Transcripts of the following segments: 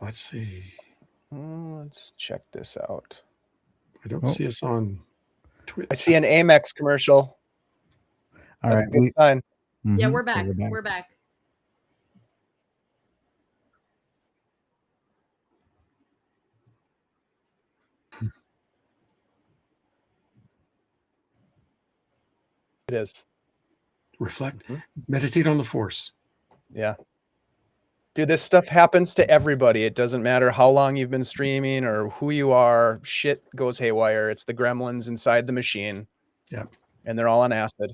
Let's see. Let's check this out. I don't see us on Twitch. I see an Amex commercial. All That's right, a good sign. Yeah, we're back. We're back. It is. Reflect. Meditate on the force. Yeah. Dude, this stuff happens to everybody. It doesn't matter how long you've been streaming or who you are. Shit goes haywire. It's the gremlins inside the machine. Yeah. And they're all on acid.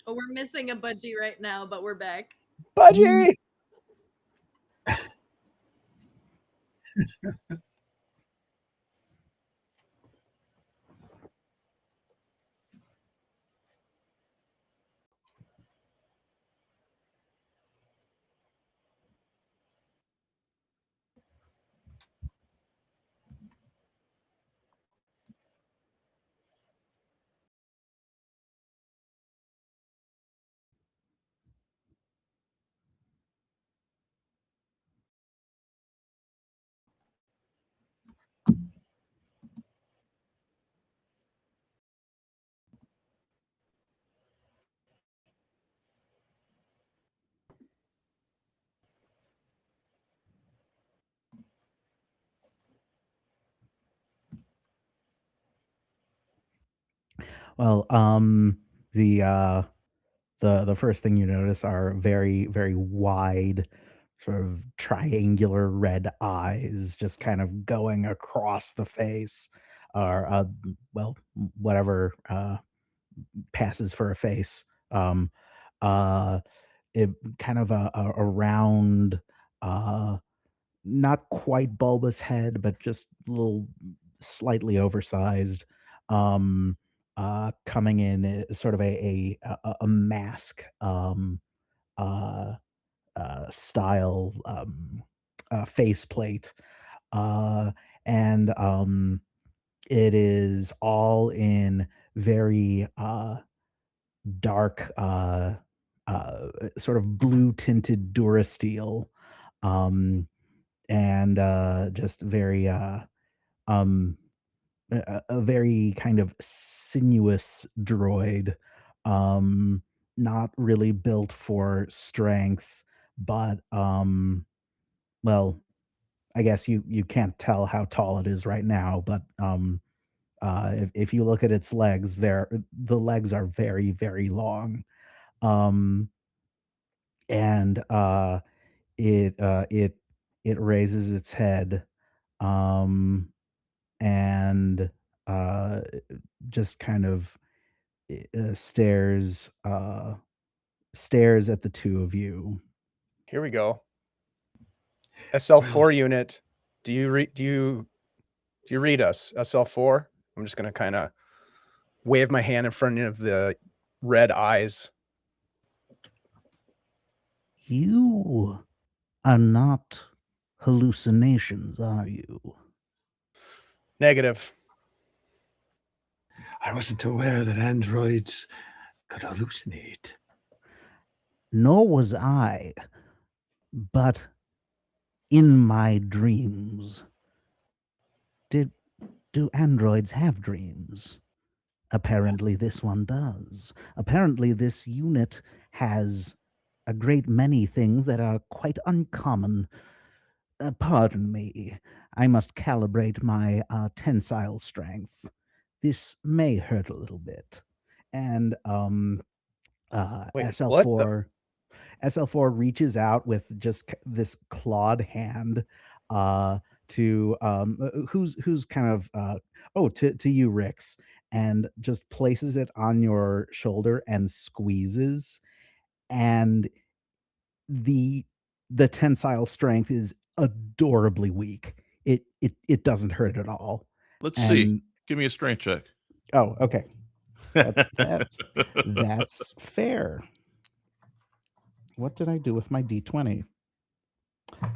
Oh, we're missing a budgie right now, but we're back. Budgie! Well, the first thing you notice are very, very wide, sort of triangular red eyes just kind of going across the face, or well, whatever passes for a face. Uh, it kind of a round, not quite bulbous head, but just a little slightly oversized. Um, Coming in is sort of a mask uh, style faceplate, uh, and it is all in very dark, sort of blue tinted Durasteel, um, and just very um, a very kind of sinuous droid, um, not really built for strength, but well, I guess you can't tell how tall it is right now, but if you look at its legs, the legs are very, very long. Um, and it it raises its head, um, and just kind of stares at the two of you. Here we go. SL4 unit. Do you read us? SL4? I'm just gonna kind of wave my hand in front of the red eyes. You are not hallucinations, are you? Negative. I wasn't aware that androids could hallucinate. Nor was I, but in my dreams. Do androids have dreams? Apparently this one does. Apparently this unit has a great many things that are quite uncommon. Pardon me, I must calibrate my tensile strength. This may hurt a little bit. And Wait, SL4 SL4 reaches out with just this clawed hand to who's kind of to you, Rix, and just places it on your shoulder and squeezes, and the tensile strength is adorably weak. It doesn't hurt at all. Let's see. Give me a strength check. Oh, okay. That's fair. What did I do with my D20?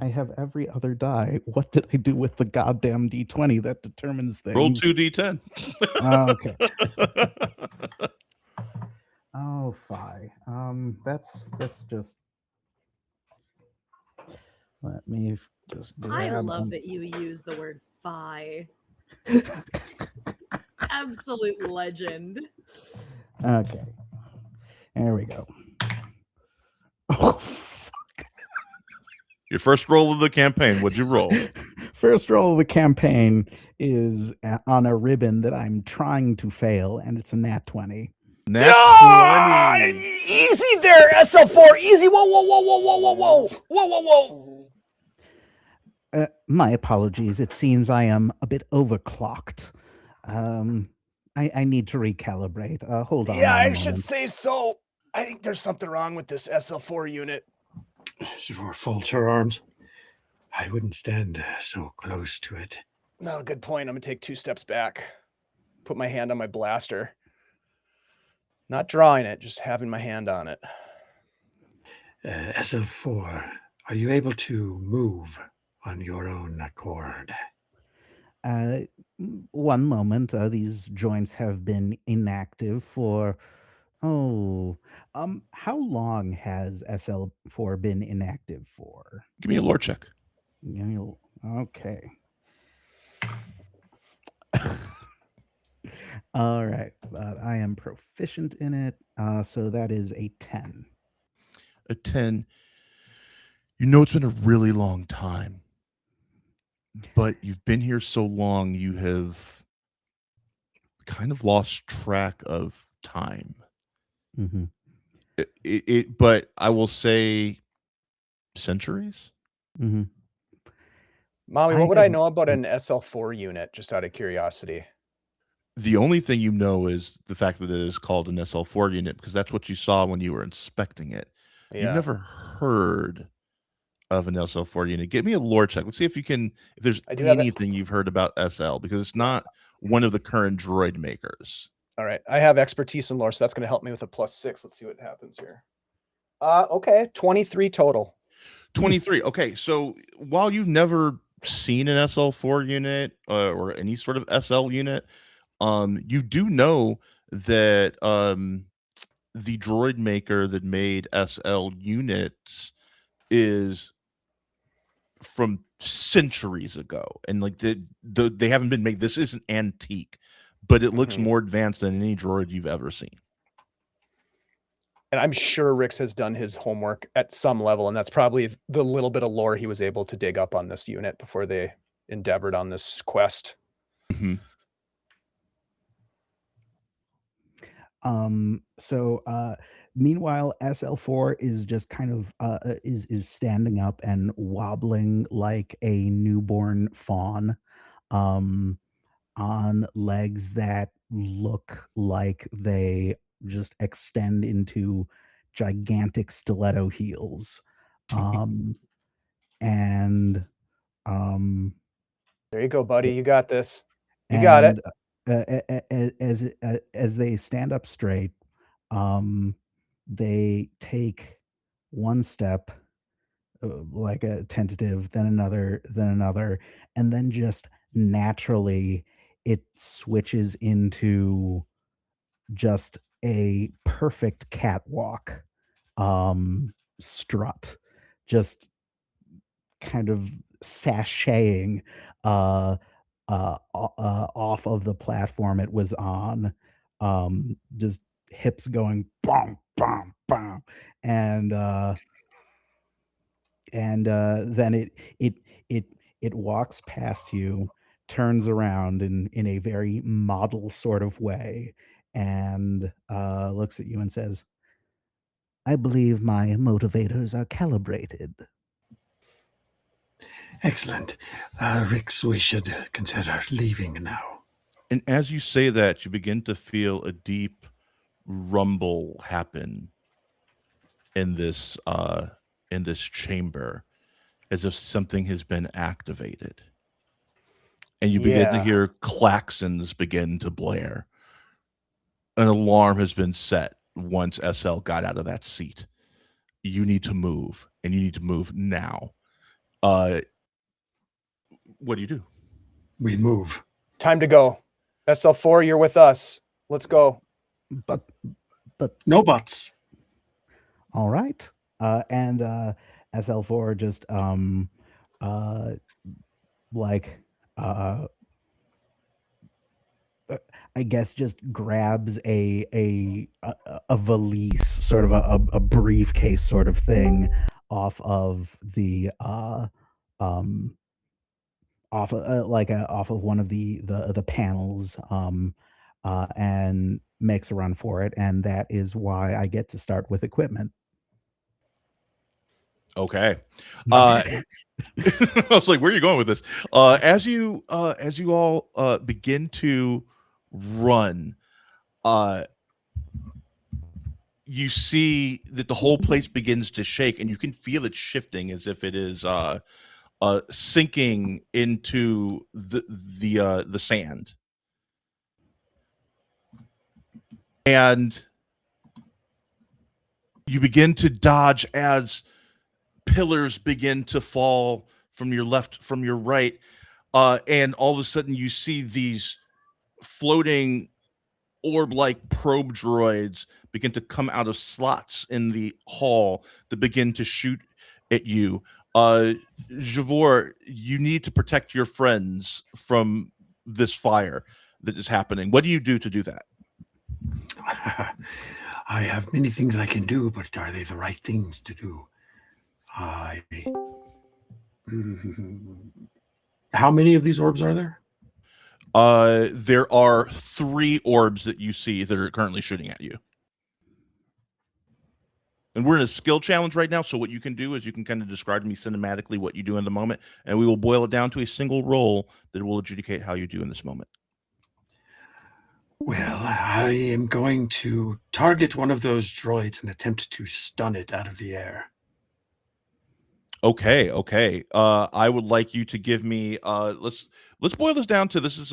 I have every other die. What did I do with the goddamn D20 that determines things? Roll 2d10. Okay. Oh, fine. That's just Let me just I grab. love that you use the word "fi." Absolute legend. Okay. There we go. Oh, Your first roll of the campaign. What'd you roll? first roll of the campaign is on a ribbon that I'm trying to fail, and it's a nat 20. Nat 20. Easy there, SL4. Easy. Whoa, whoa, whoa, whoa, whoa, whoa, whoa, whoa, whoa, whoa. My apologies. It seems I am a bit overclocked. I need to recalibrate. Hold on. Yeah, one I should moment. say so. I think there's something wrong with this SL4 unit. Your falter arms. I wouldn't stand so close to it. No, good point. I'm going to take 2 steps back. Put my hand on my blaster. Not drawing it, just having my hand on it. SL4, are you able to move on your own accord? One moment. These joints have been inactive for. How long has SL4 been inactive for? Give me a lore check. Okay. All right, but I am proficient in it, so that is a 10. A 10. You know it's been a really long time, but you've been here so long you have kind of lost track of time. Mm-hmm. But I will say centuries. Mm-hmm. Mommy, what would I know about an SL4 unit, just out of curiosity? The only thing you know is the fact that it is called an SL4 unit, because that's what you saw when you were inspecting it. Yeah. You've never heard of an SL4 unit. Give me a lore check. Let's see if there's anything you've heard about SL, because it's not one of the current droid makers. All right. I have expertise in lore, so that's going to help me with a +6. Let's see what happens here. Okay. 23 total. 23. Okay. So while you've never seen an SL4 unit or any sort of SL unit, you do know that the droid maker that made SL units is from centuries ago, and like they haven't been made. This isn't antique, but it looks more advanced than any droid you've ever seen. And I'm sure Rix has done his homework at some level, and that's probably the little bit of lore he was able to dig up on this unit before they endeavored on this quest. Mm-hmm. Meanwhile, SL4 is just kind of is standing up and wobbling like a newborn fawn, on legs that look like they just extend into gigantic stiletto heels. And there you go, buddy. You got this. You got it. As they stand up straight, they take one step, like a tentative, then another, and then just naturally it switches into just a perfect catwalk strut, just kind of sashaying off of the platform it was on, just hips going bom bom bom, and then it walks past you, turns around in a very model sort of way, and looks at you and says, "I believe my motivators are calibrated." Excellent. Rix, we should consider leaving now. And as you say that, you begin to feel a deep rumble happen in this chamber, as if something has been activated. And you begin to hear klaxons begin to blare. An alarm has been set once SL got out of that seat. You need to move, and you need to move now. What do you do? We move. Time to go. SL4, you're with us. Let's go. But no buts. All right. And SL4 just like I guess just grabs a valise, sort of a briefcase sort of thing, off of the um off of off of one of the panels, and makes a run for it, and that is why I get to start with equipment. Okay. I was like, where are you going with this? As you all begin to run, you see that the whole place begins to shake, and you can feel it shifting as if it is sinking into the sand. And you begin to dodge as pillars begin to fall from your left, from your right, and all of a sudden you see these floating orb-like probe droids begin to come out of slots in the hall to begin to shoot at you. Javor, you need to protect your friends from this fire that is happening. What do you do to do that? I have many things I can do, but are they the right things to do? How many of these orbs are there? There are 3 orbs that you see that are currently shooting at you. And we're in a skill challenge right now, so what you can do is you can kind of describe to me cinematically what you do in the moment, and we will boil it down to a single roll that will adjudicate how you do in this moment. Well, I am going to target one of those droids and attempt to stun it out of the air. Okay. I would like you to give me let's boil this down to, this is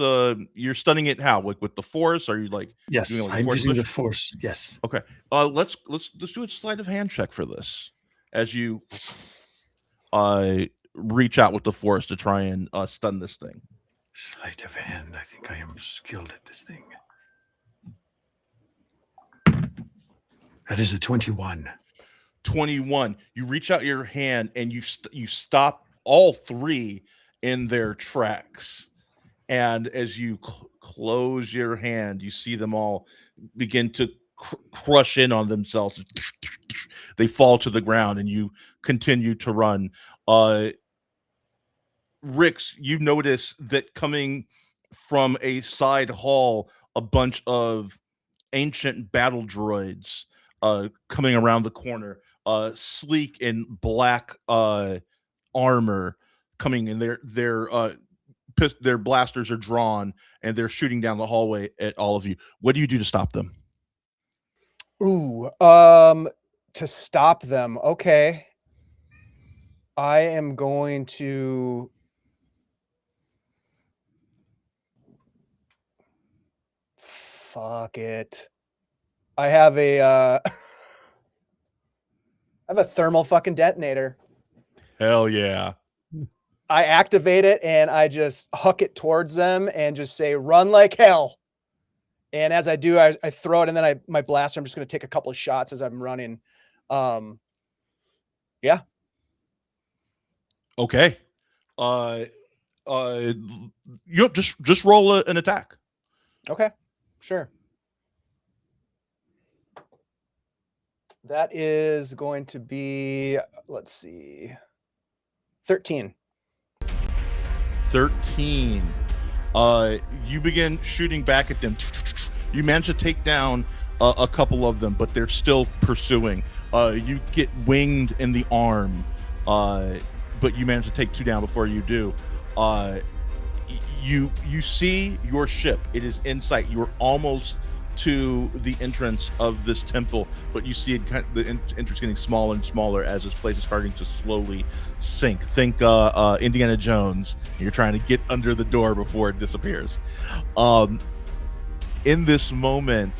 you're stunning it how? Like with the force? Are you like Yes, doing like I'm force using the push? force. Yes. Okay. Let's do a sleight of hand check for this as you reach out with the force to try and stun this thing. Sleight of hand. I think I am skilled at this thing. That is a 21. 21. You reach out your hand and you stop all 3 in their tracks. And as you close your hand, you see them all begin to crush in on themselves. They fall to the ground, and you continue to run. Rix, you notice that coming from a side hall, a bunch of ancient battle droids coming around the corner, sleek in black armor, coming in. Their blasters are drawn, and they're shooting down the hallway at all of you. What do you do to stop them? Ooh, to stop them. Okay. I am going to fuck it. I have a I have a thermal fucking detonator. Hell yeah. I activate it and I just huck it towards them and just say, run like hell. And as I do, I throw it, and then my blaster, I'm just going to take a couple of shots as I'm running. Yeah. Okay. You just roll an attack. Okay. Sure. That is going to be, let's see, 13. 13. You begin shooting back at them. You manage to take down a couple of them, but they're still pursuing. You get winged in the arm, but you manage to take 2 down before you do. You see your ship. It is in sight. You are almost to the entrance of this temple, but you see it, the entrance getting smaller and smaller as this place is starting to slowly sink. Think Indiana Jones. You're trying to get under the door before it disappears. In this moment,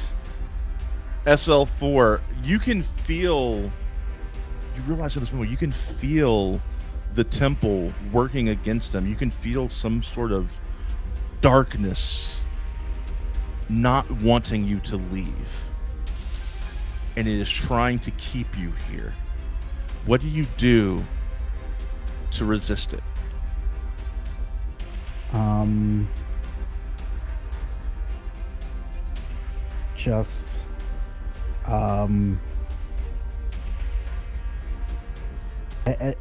SL4, you realize in this moment you can feel the temple working against them. You can feel some sort of darkness not wanting you to leave, and it is trying to keep you here. What do you do to resist it? Just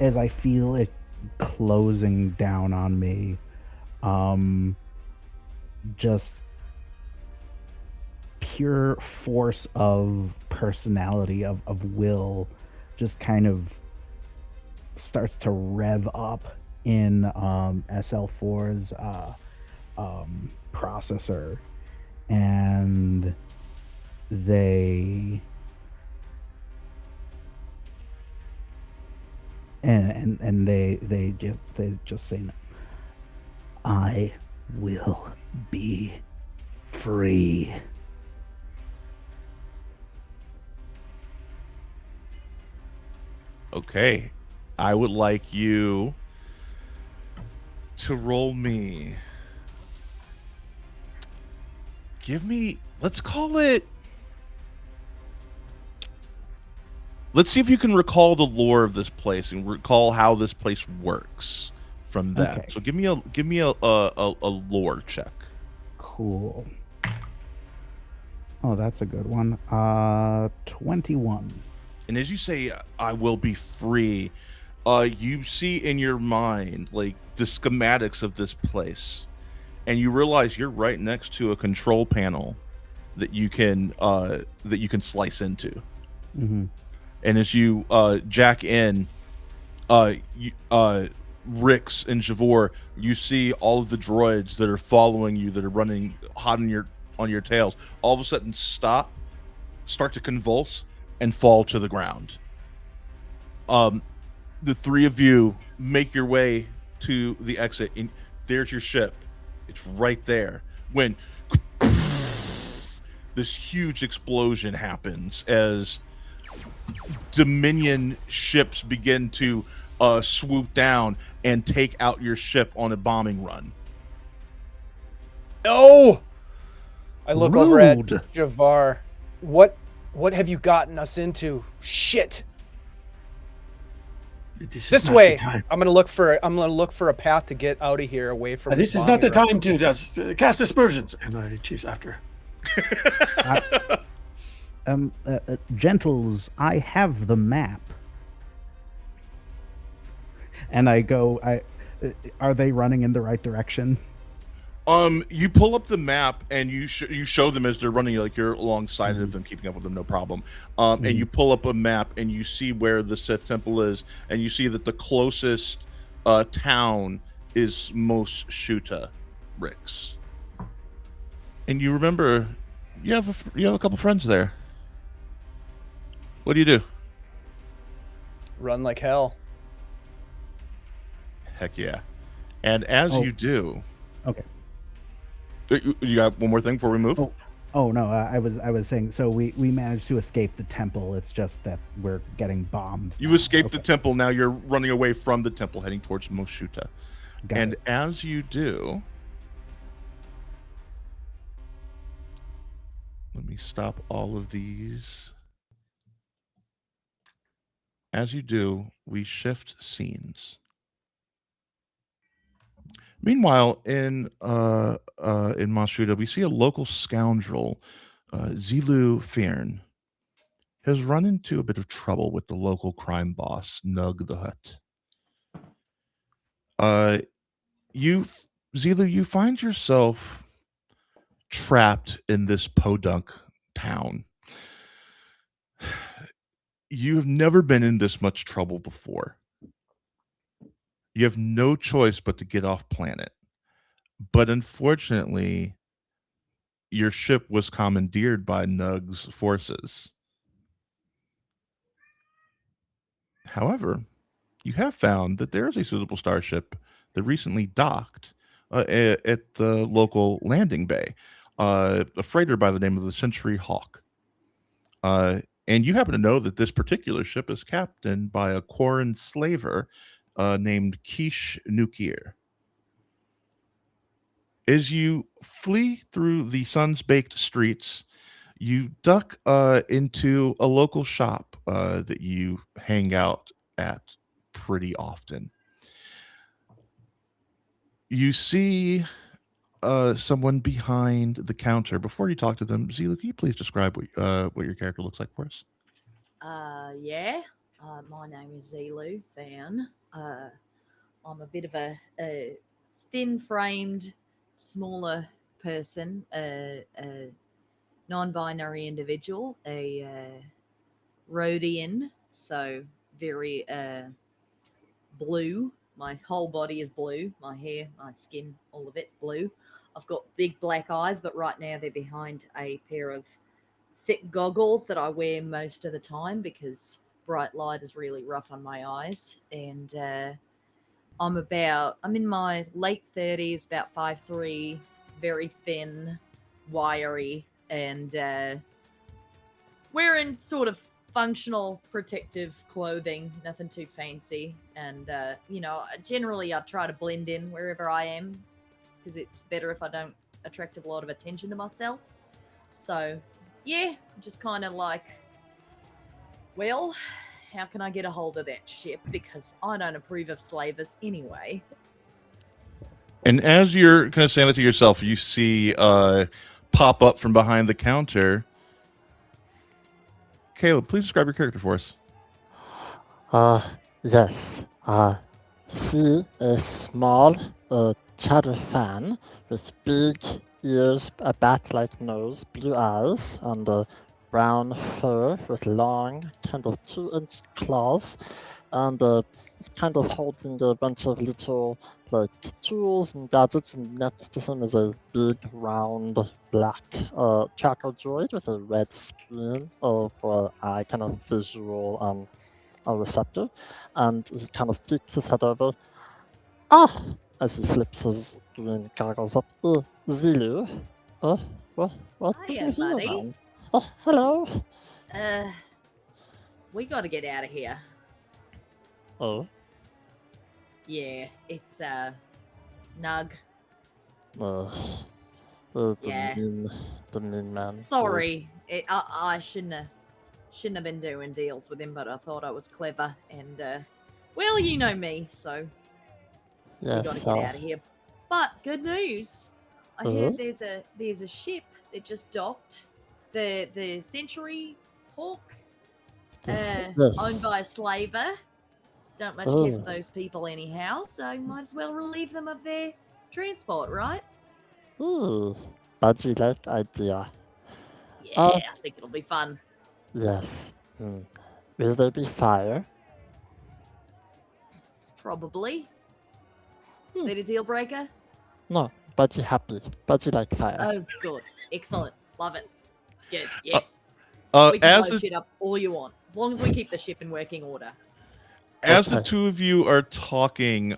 as I feel it closing down on me, just pure force of personality, of will, just kind of starts to rev up in SL4's processor, and they they just say, "I will be free." Okay. I would like you to roll me. Give me, let's call it. Let's see if you can recall the lore of this place and recall how this place works from that. Okay. So give me a lore check. Cool. Oh, that's a good one. 21. And as you say, I will be free, you see in your mind like the schematics of this place, and you realize you're right next to a control panel that you can slice into. Mm-hmm. And as you jack in, Rix and Javor, you see all of the droids that are following you, that are running hot on your tails, all of a sudden stop, start to convulse, and fall to the ground. The three of you make your way to the exit, and there's your ship. It's right there. When this huge explosion happens as Dominion ships begin to swoop down and take out your ship on a bombing run. No! I look over at Rude. Javar. What have you gotten us into? Shit. This is This not way. the time. I'm gonna look for a path to get out of here, away from. This is not the time to cast aspersions. And I chase after. Gentles, I have the map. And I go, are they running in the right direction? You pull up the map and you show them as they're running, like you're alongside of them, keeping up with them, no problem. And you pull up a map and you see where the Sith Temple is, and you see that the closest town is Mos Shuta, Rix. And you remember you have a couple friends there. What do you do? Run like hell. Heck yeah! And as you do, Okay. You got one more thing before we move? Oh no, I was saying, so we managed to escape the temple. It's just that we're getting bombed. You escaped the temple. Now you're running away from the temple, heading towards Mos Shuta. And as you do, let me stop all of these. As you do, we shift scenes. Meanwhile, in Mos Shuta, we see a local scoundrel, Zilu Fearn, has run into a bit of trouble with the local crime boss, Nug the Hutt. Zilu, you find yourself trapped in this podunk town. You have never been in this much trouble before. You have no choice but to get off planet. But unfortunately, your ship was commandeered by Nug's forces. However, you have found that there is a suitable starship that recently docked at the local landing bay, a freighter by the name of the Century Hawk. And you happen to know that this particular ship is captained by a Quarren slaver named Kish Nukir. As you flee through the sun's-baked streets, you duck into a local shop that you hang out at pretty often. You see someone behind the counter. Before you talk to them, Zila, can you please describe what your character looks like for us? Yeah. My name is Zelu Fan. I'm a bit of a thin-framed, smaller person, a non-binary individual, a Rhodian, so very blue. My whole body is blue. My hair, my skin, all of it blue. I've got big black eyes, but right now they're behind a pair of thick goggles that I wear most of the time because bright light is really rough on my eyes. And I'm in my late 30s, about 5'3", very thin, wiry, and wearing sort of functional protective clothing, nothing too fancy. And, generally I try to blend in wherever I am because it's better if I don't attract a lot of attention to myself. So, yeah, just kind of like, well, how can I get a hold of that ship? Because I don't approve of slavers anyway. And as you're kind of saying that to yourself, you see pop up from behind the counter. Caleb, please describe your character for us. Yes. See a small cheddar fan with big ears, a bat-like nose, blue eyes, and brown fur with long, kind of 2-inch claws, and he's kind of holding a bunch of little like tools and gadgets, and next to him is a big, round, black tracker droid with a red screen for eye kind of visual a receptor, and he kind of peeks his head over. As he flips his green goggles up. Zulu. What Hiya, brings you buddy. around? Hello. We gotta get out of here. Oh. Yeah, it's Nug. Yeah. The mean man. Sorry, I shouldn't have been doing deals with him, but I thought I was clever, and well, you know me, so Yes. we gotta get out of here. But good news, I heard there's a ship that just docked, the Century Hawk, owned by a slaver. Don't much care for those people anyhow, so might as well relieve them of their transport, right? Ooh, budgie-like idea. Yeah, I think it'll be fun. Yes. Will there be fire? Probably. Is that a deal breaker? No, budgie happy. Budgie like fire. Oh, good. Excellent. Love it. Good. Yes. We can As blow shit up all you want, as long as we keep the ship in working order. As the two of you are talking,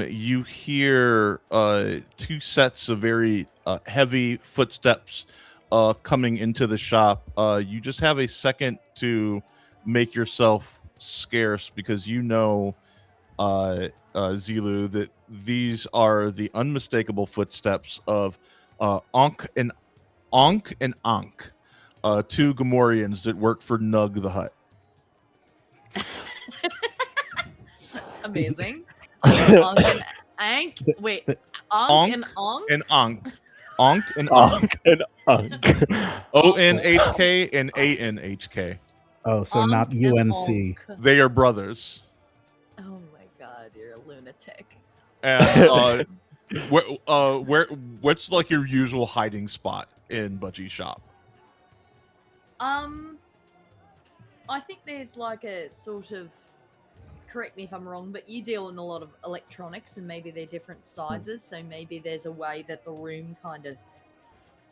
you hear two sets of very heavy footsteps coming into the shop. You just have a second to make yourself scarce because you know, Zelu, that these are the unmistakable footsteps of Ankh and Ankh, two Gamorreans that work for Nug the Hutt. Amazing. Onk and Ank. Wait, Onk and Onk? And Ankh. Ankh and Ankh Ankh. and Ankh. ONHK and ANHK. Oh, so Onk not and UNC. Onk. They are brothers. Oh my god, you're a lunatic. And what's like your usual hiding spot in Budgie's shop? I think there's like a sort of, correct me if I'm wrong, but you deal in a lot of electronics and maybe they're different sizes, so maybe there's a way that the room kind of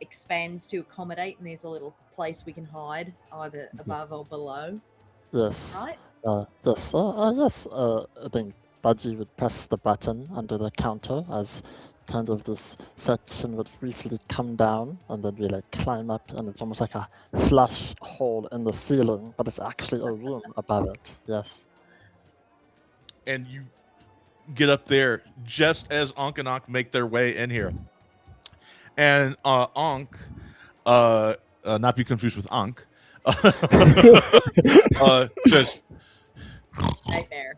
expands to accommodate and there's a little place we can hide either above or below. Yes. Right? Yes. Yes. I think Budgie would press the button under the counter as kind of this section would briefly come down and then we like climb up, and it's almost like a flush hole in the ceiling, but it's actually a room above it. Yes. And you get up there just as Ankh and Ankh make their way in here. And Ankh, not be confused with Ankh, just nightmare.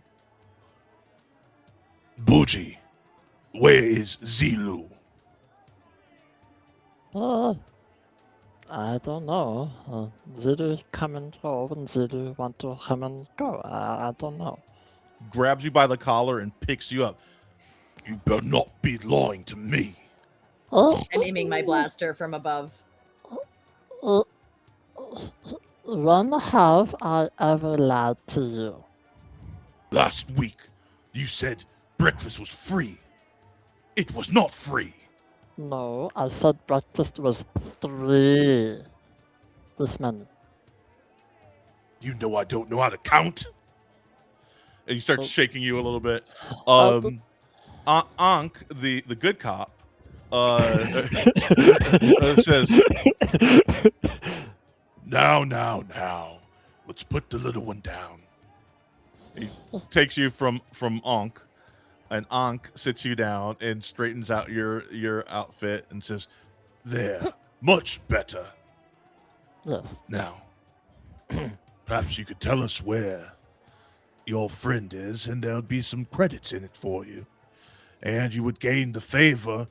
Bougie, where is Zilu? I don't know. Zilu come and go, and Zilu want to come and go. I don't know. Grabs you by the collar and picks you up. You better not be lying to me. Oh, I'm aiming my blaster from above. when have I ever lied to you? Last week, you said breakfast was free. It was not free. No, I said breakfast was 3. This many. You know I don't know how to count. And he starts Oh. shaking you a little bit. Uh, Ankh, the good cop, says, Now. Let's put the little one down. He takes you from Ankh, and Ankh sits you down and straightens out your outfit and says, There, much better. Yes. Now, perhaps you could tell us where your friend is, and there'll be some credits in it for you. And you would gain the favor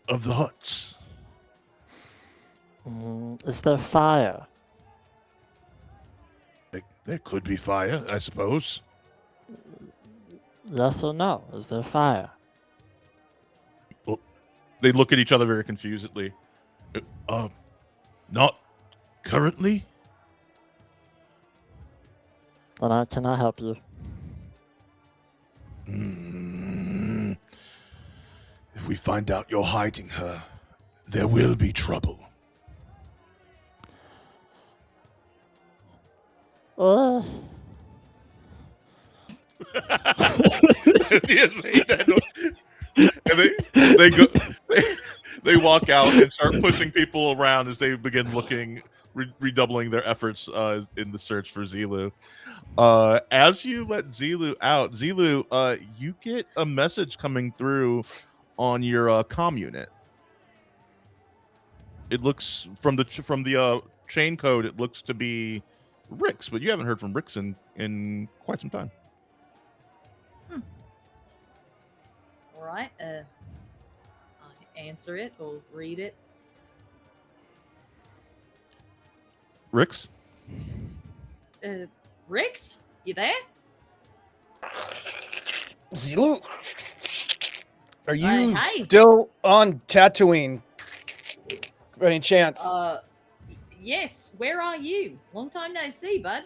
of the huts. Is there fire? There could be fire, I suppose. Yes or no? Is there fire? They look at each other very confusedly. Not currently? Then can I help you? If we find out you're hiding her, there will be trouble. And they walk out and start pushing people around as they begin looking, redoubling their efforts in the search for Zilu. As you let Zilu out, Zilu, you get a message coming through on your comm unit. It looks from the chain code. It looks to be Rix, but you haven't heard from Rix in quite some time. All right. I answer it or read it. Rix? Rix, you there? Zilu, are you Hey. still on Tatooine? By any chance? Yes. Where are you? Long time no see, bud.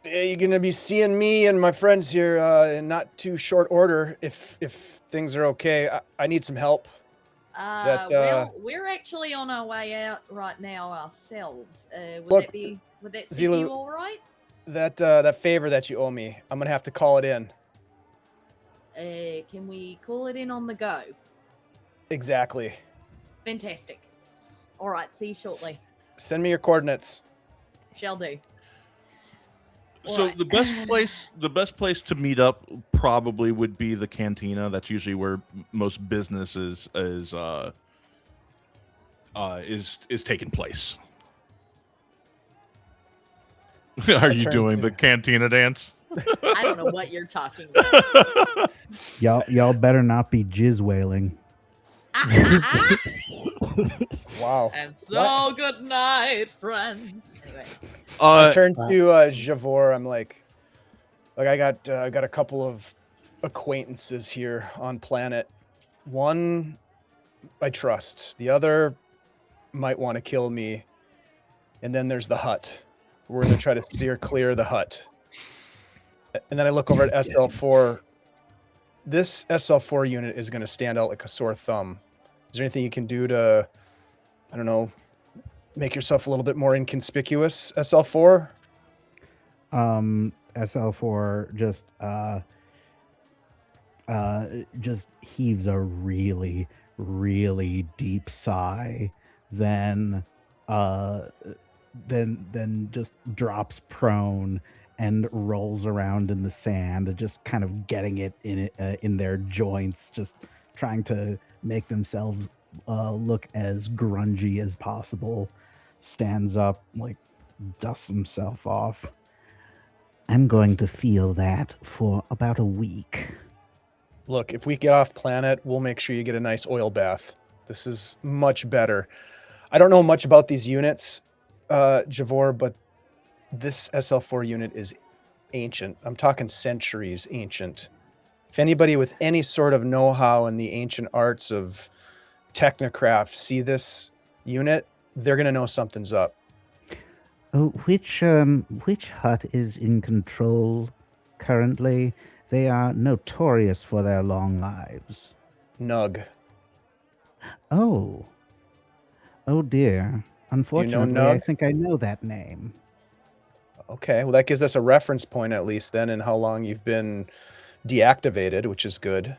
You're gonna be seeing me and my friends here in not too short order. If things are okay, I need some help. Well, we're actually on our way out right now ourselves. Would Look, that suit Zilu, you all right? That favor that you owe me, I'm gonna have to call it in. Can we call it in on the go? Exactly. Fantastic. All right, see you shortly. Send me your coordinates. Shall do. So Right. the best place to meet up probably would be the cantina. That's usually where most business is taking place. Are you doing the cantina dance? I don't know what you're talking about. Y'all better not be jizz wailing. Wow. And so good night, friends. Anyway. I turn to Javor. I'm like I got a couple of acquaintances here on planet. One I trust. The other might want to kill me. And then there's the hut. We're gonna try to steer clear of the hut. And then I look over at SL4. This SL4 unit is gonna stand out like a sore thumb. Is there anything you can do to, I don't know, make yourself a little bit more inconspicuous, SL4? SL4 just heaves a really, really deep sigh, then just drops prone and rolls around in the sand, just kind of getting it in their joints, just trying to make themselves look as grungy as possible. Stands up, like dusts himself off. I'm going to feel that for about a week. Look, if we get off planet, we'll make sure you get a nice oil bath. This is much better. I don't know much about these units, Javor, but this SL4 unit is ancient. I'm talking centuries ancient. If anybody with any sort of know-how in the ancient arts of technocraft see this unit, they're going to know something's up. Oh, which hut is in control currently? They are notorious for their long lives. Nug. Oh. Oh dear. Unfortunately, I Nug? think I know that name. Okay, well, that gives us a reference point at least then in how long you've been deactivated, which is good.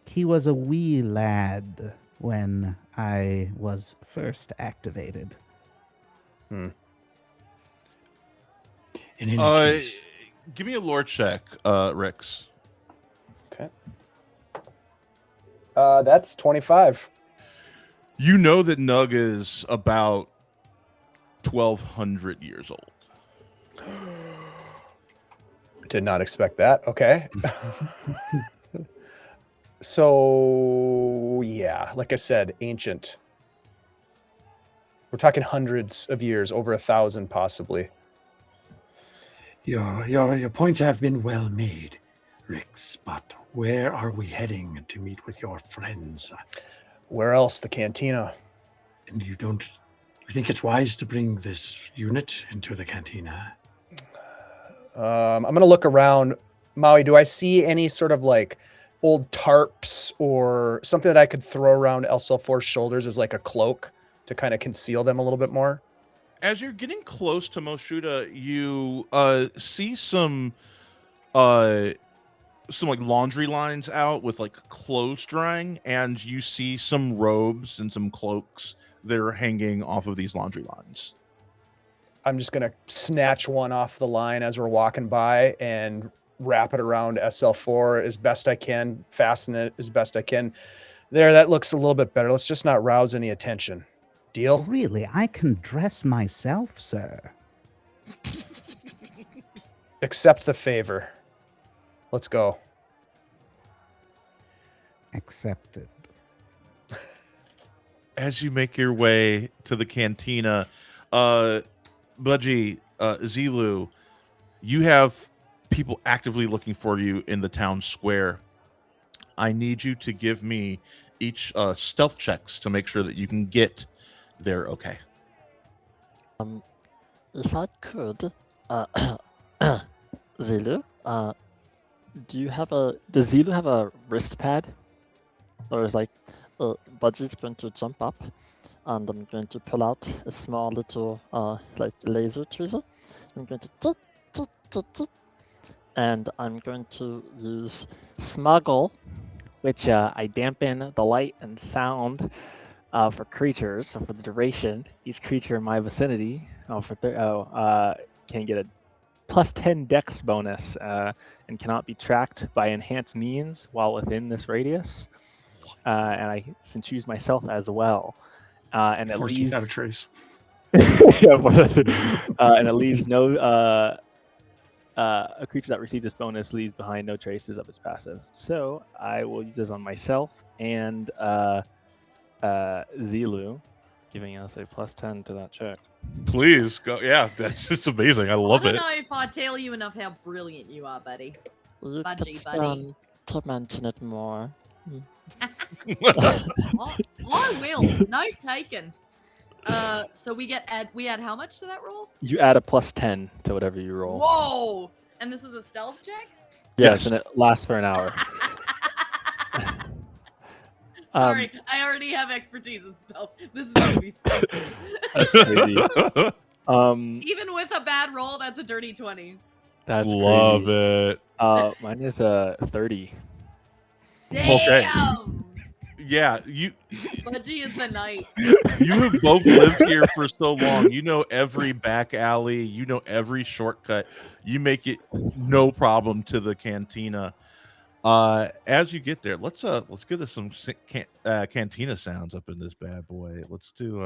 He was a wee lad when I was first activated. In any case, give me a lore check, Rix. Okay. That's 25. You know that Nug is about 1,200 years old. Did not expect that. Okay. So, yeah, like I said, ancient. We're talking hundreds of years, over 1,000 possibly. your points have been well made, Rix, but where are we heading to meet with your friends? Where else? The cantina. And you think it's wise to bring this unit into the cantina? I'm going to look around. Maui, do I see any sort of like old tarps or something that I could throw around SL4's shoulders as like a cloak to kind of conceal them a little bit more? As you're getting close to Moshuda, you see some like laundry lines out with like clothes drying, and you see some robes and some cloaks that are hanging off of these laundry lines. I'm just going to snatch one off the line as we're walking by and wrap it around SL4 as best I can, fasten it as best I can. There, that looks a little bit better. Let's just not rouse any attention. Deal? Really, I can dress myself, sir. Accept the favor. Let's go. Accepted. As you make your way to the cantina, Budgie, Zilu, you have people actively looking for you in the town square. I need you to give me each stealth checks to make sure that you can get there okay. If I could, Zilu, does Zilu have a wrist pad? Or is like, Budgie's going to jump up, and I'm going to pull out a small little like laser tweezer. I'm going to and I'm going to use smuggle, which I dampen the light and sound for creatures. So for the duration, each creature in my vicinity can get a plus 10 dex bonus and cannot be tracked by enhanced means while within this radius. And I can choose myself as well. And it leaves without a trace. and it leaves no a creature that receives this bonus leaves behind no traces of its passive. So I will use this on myself and Zilu, giving us a plus 10 to that check. Please go. Yeah, it's amazing. I love I it. don't know if I tell you enough how brilliant you are, buddy. You Budgie, could, buddy. to mention it more. I will. Note taken. So we add how much to that roll? You add a plus 10 to whatever you roll. Whoa! And this is a stealth check? Yes, and it lasts for an hour. Sorry, I already have expertise in stealth. This is gonna be stupid. That's crazy. Even with a bad roll, that's a dirty 20. That's Love crazy. it. Mine is a 30. Damn! Okay. Yeah, Budgie is the knight. you have both lived here for so long. You know every back alley. You know every shortcut. You make it no problem to the cantina. As you get there, let's get us some cantina sounds up in this bad boy. Let's do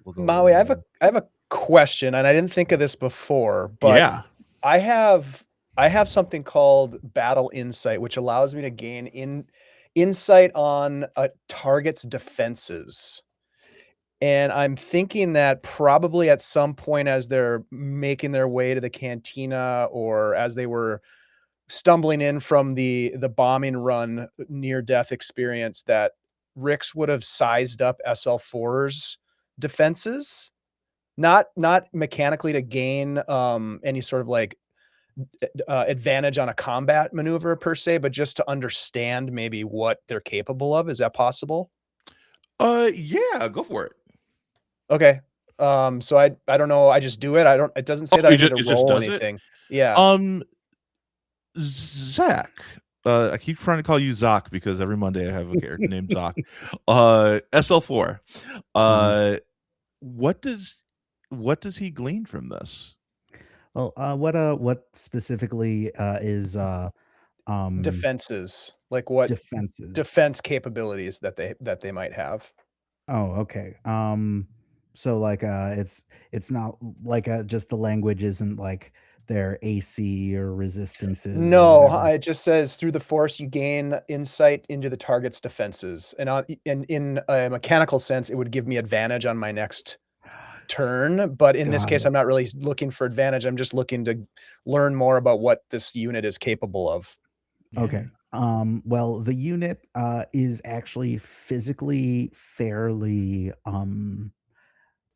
we'll go Maui, I have a question, and I didn't think of this before, but yeah. I have I have something called Battle Insight, which allows me to gain insight on a target's defenses. And I'm thinking that probably at some point as they're making their way to the cantina or as they were stumbling in from the bombing run near death experience, that Rix would have sized up SL4's defenses, not mechanically to gain any sort of like advantage on a combat maneuver per se, but just to understand maybe what they're capable of. Is that possible? Yeah, go for it. Okay. So I don't know. I just do it. It doesn't say that I need to roll anything. Yeah. Zach. I keep trying to call you Zoc because every Monday I have a character named Zoc. SL4. What does he glean from this? Well, what specifically is Defenses, like what defenses? defense capabilities that they might have. Oh, okay. So like it's not like just the language isn't like their AC or resistances. or No, whatever. it just says through the force you gain insight into the target's defenses, and in a mechanical sense, it would give me advantage on my next turn. But in this Got case, it. I'm not really looking for advantage. I'm just looking to learn more about what this unit is capable of. Okay. Well, the unit is actually physically fairly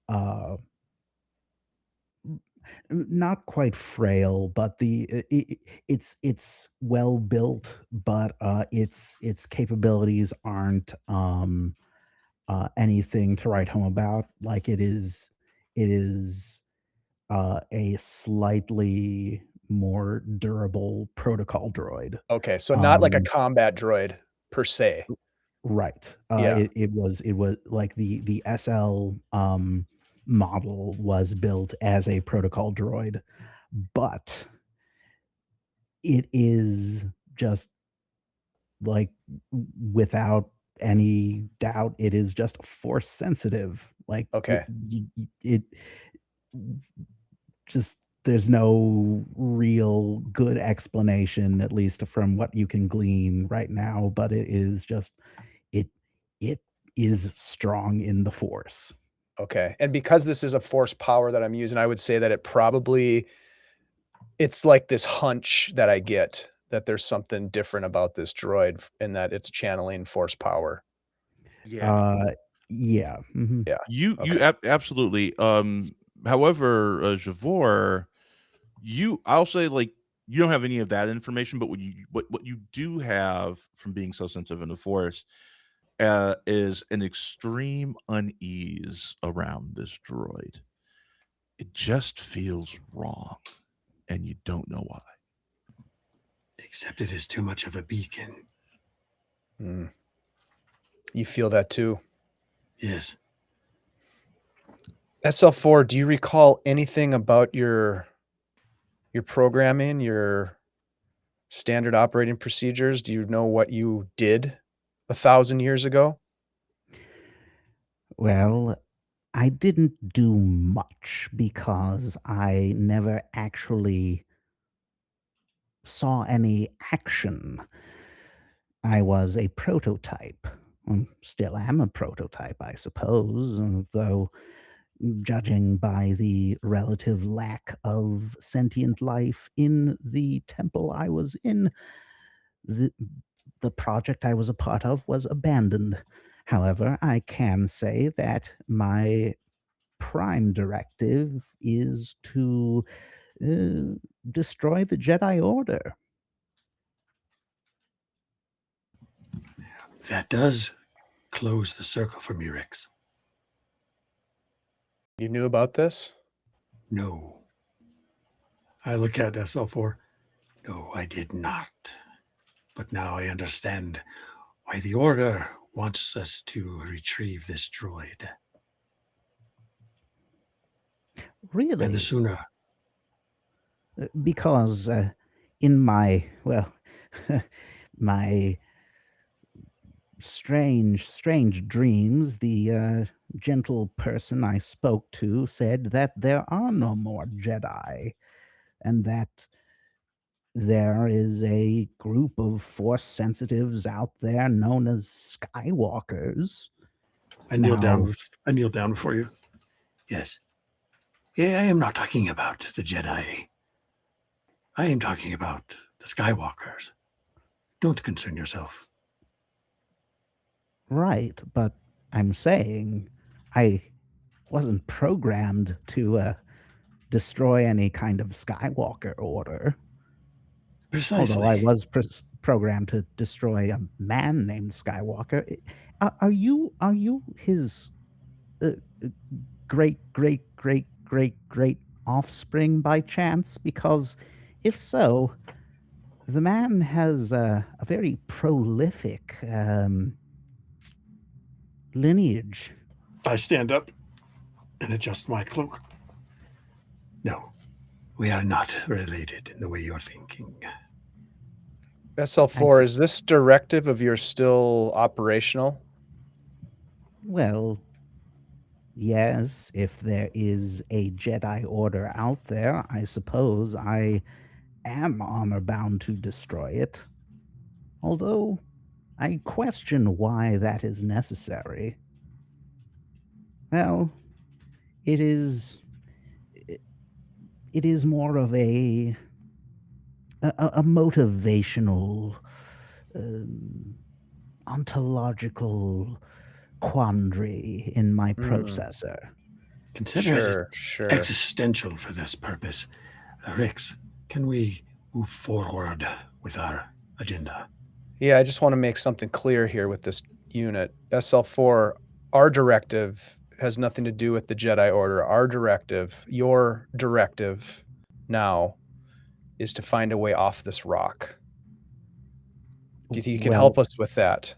uh not quite frail, but it's well built, but its capabilities aren't anything to write home about. Like it is a slightly more durable protocol droid. Okay, so not like a Um, combat droid per se. right. Yeah. It was like the SL model was built as a protocol droid, but it is just like without any doubt, it is just force sensitive. Like Okay. it just there's no real good explanation, at least from what you can glean right now, but it is just it it is strong in the force. Okay. And because this is a force power that I'm using, I would say that it's like this hunch that I get that there's something different about this droid and that it's channeling force power. Yeah. Yeah. Mhm. Yeah. You Okay. absolutely. However, Javor, I'll say like you don't have any of that information, but what you do have from being so sensitive in the force is an extreme unease around this droid. It just feels wrong, and you don't know why. Except it is too much of a beacon. You feel that too? Yes. SL4, do you recall anything about your programming, your standard operating procedures? Do you know what you did 1,000 years ago? Well, I didn't do much because I never actually saw any action. I was a prototype. Still am a prototype, I suppose, though judging by the relative lack of sentient life in the temple I was in, the, the project I was a part of was abandoned. However, I can say that my prime directive is to destroy the Jedi Order. That does close the circle for me, Rix. You knew about this? No. I look at SL4. No, I did not. But now I understand why the Order wants us to retrieve this droid. Really? And the sooner. Because in my, well, my strange dreams, the gentle person I spoke to said that there are no more Jedi, and that there is a group of force sensitives out there known as Skywalkers. I kneel down. Now- I kneel down before you. Yes. Yeah, I am not talking about the Jedi. I am talking about the Skywalkers. Don't concern yourself. Right, but I'm saying I wasn't programmed to destroy any kind of Skywalker order. Precisely. Although I was programmed to destroy a man named Skywalker. Are you his great great great great great offspring by chance? Because if so, the man has a very prolific lineage. I stand up and adjust my cloak. No, we are not related in the way you're thinking. SL4, is this directive of yours still operational? Well, yes, if there is a Jedi Order out there, I suppose I am honor bound to destroy it. Although I question why that is necessary. Well, it is more of a motivational, ontological quandary in my processor. Consider Sure. it existential for this purpose. Rix, can we move forward with our agenda? Yeah, I just want to make something clear here with this unit. SL4, our directive has nothing to do with the Jedi Order. Our directive, your directive now, is to find a way off this rock. Do you think you can help us with that?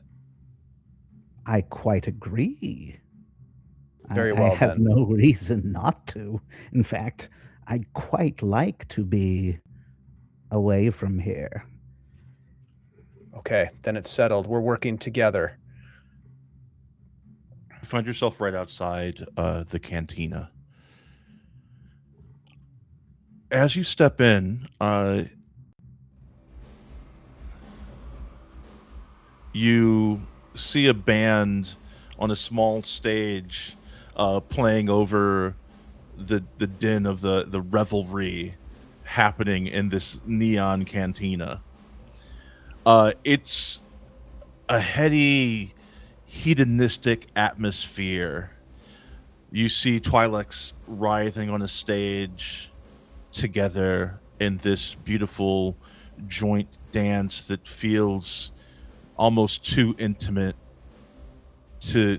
I quite agree. Very I well, have then. no reason not to. In fact, I'd quite like to be away from here. Okay, then it's settled. We're working together. You find yourself right outside the cantina. As you step in, you see a band on a small stage playing over the din of the revelry happening in this neon cantina. It's a heady, hedonistic atmosphere. You see Twi'leks writhing on a stage together in this beautiful joint dance that feels almost too intimate to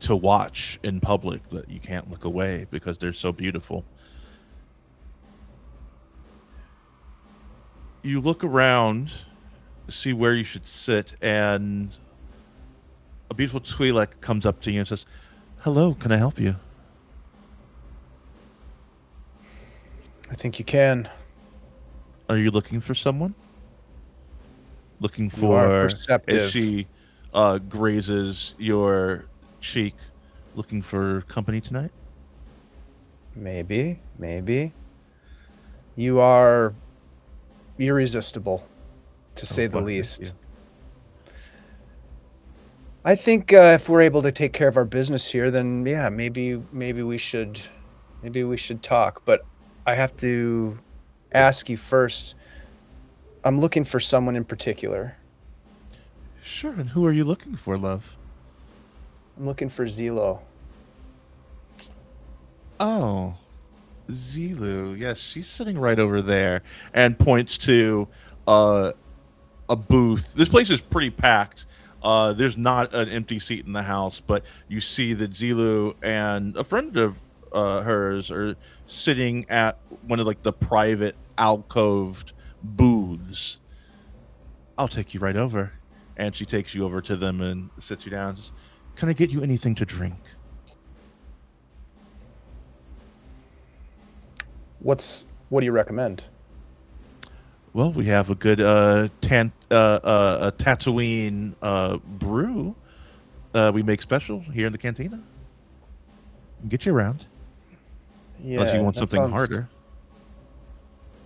watch in public, that you can't look away because they're so beautiful. You look around, see where you should sit, and a beautiful Twi'lek comes up to you and says, "Hello, can I help you?" I think you can. Are you looking for someone? Looking You are for, perceptive. as she grazes your cheek, looking for company tonight? Maybe. You are irresistible, to say the well, thank least. you. I think if we're able to take care of our business here, then yeah, maybe we should talk. But I have to ask you first. I'm looking for someone in particular. Sure, and who are you looking for, love? I'm looking for Zelo. Oh, Zilu. Yes, she's sitting right over there and points to a booth. This place is pretty packed. There's not an empty seat in the house, but you see that Zilu and a friend of hers are sitting at one of like the private alcoved booths. I'll take you right over. And she takes you over to them and sits you down. Says, "Can I get you anything to drink?" What do you recommend? Well, we have a good Tatooine brew we make special here in the cantina. Get you around. Yeah, Unless you want that something sounds- harder.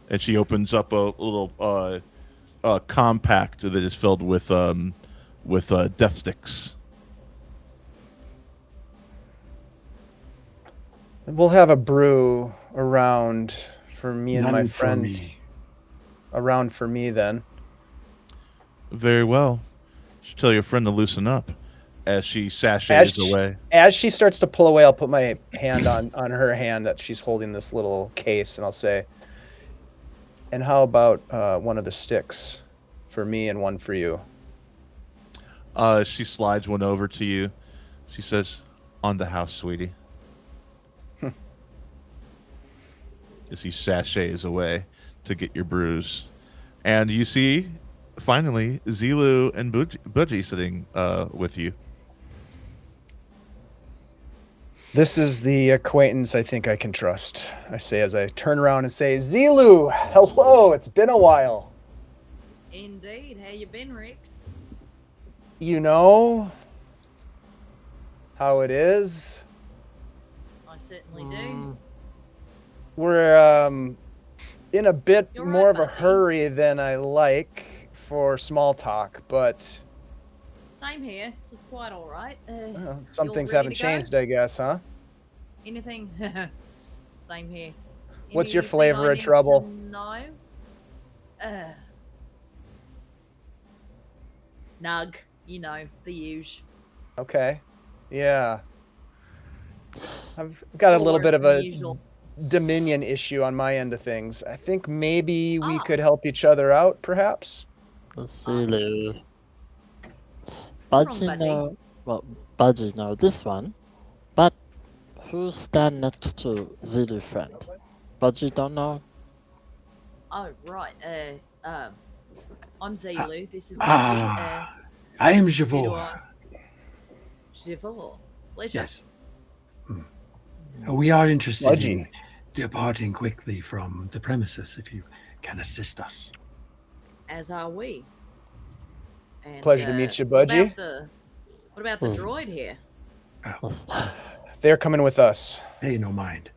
And she opens up a little compact that is filled with death sticks. We'll have a brew around for me and None my for friends. me. Around for me then. Very well. Should tell your friend to loosen up as she sachets away. As she starts to pull away, I'll put my hand on her hand that she's holding this little case, and I'll say, "And how about one of the sticks for me and one for you?" She slides one over to you. She says, "On the house, sweetie." As he sachets away to get your brews. And you see, finally, Zilu and Budgie sitting with you. This is the acquaintance I think I can trust, I say as I turn around and say, "Zilu, hello, it's been a while." Indeed. How you been, Rex? You know how it is. I certainly do. We're in a bit You're more right, of a Budgie. hurry than I like for small talk, but Same here. It's quite all right. some you're things ready haven't to go? changed, I guess, huh? Anything? Same here. What's your Anything flavor I of need trouble? to know? Nug. You know, the usual. Okay. Yeah. I've got a Or little bit worse of than a usual. dominion issue on my end of things. I think maybe we Ah. could help each other out, perhaps. Zilu. What's Budgie wrong, Budgie? know, well, Budgie know this one, but who stand next to Zilu friend? Budgie don't know. Oh, right. I'm Zilu. This is Budgie. I am Who do Javor. I? Javor. Pleasure. Yes. We are interested Budgie. in departing quickly from the premises if you can assist us. As are we. And, Pleasure to meet you, What Budgie. about the droid here? They're coming with us. Pay no mind.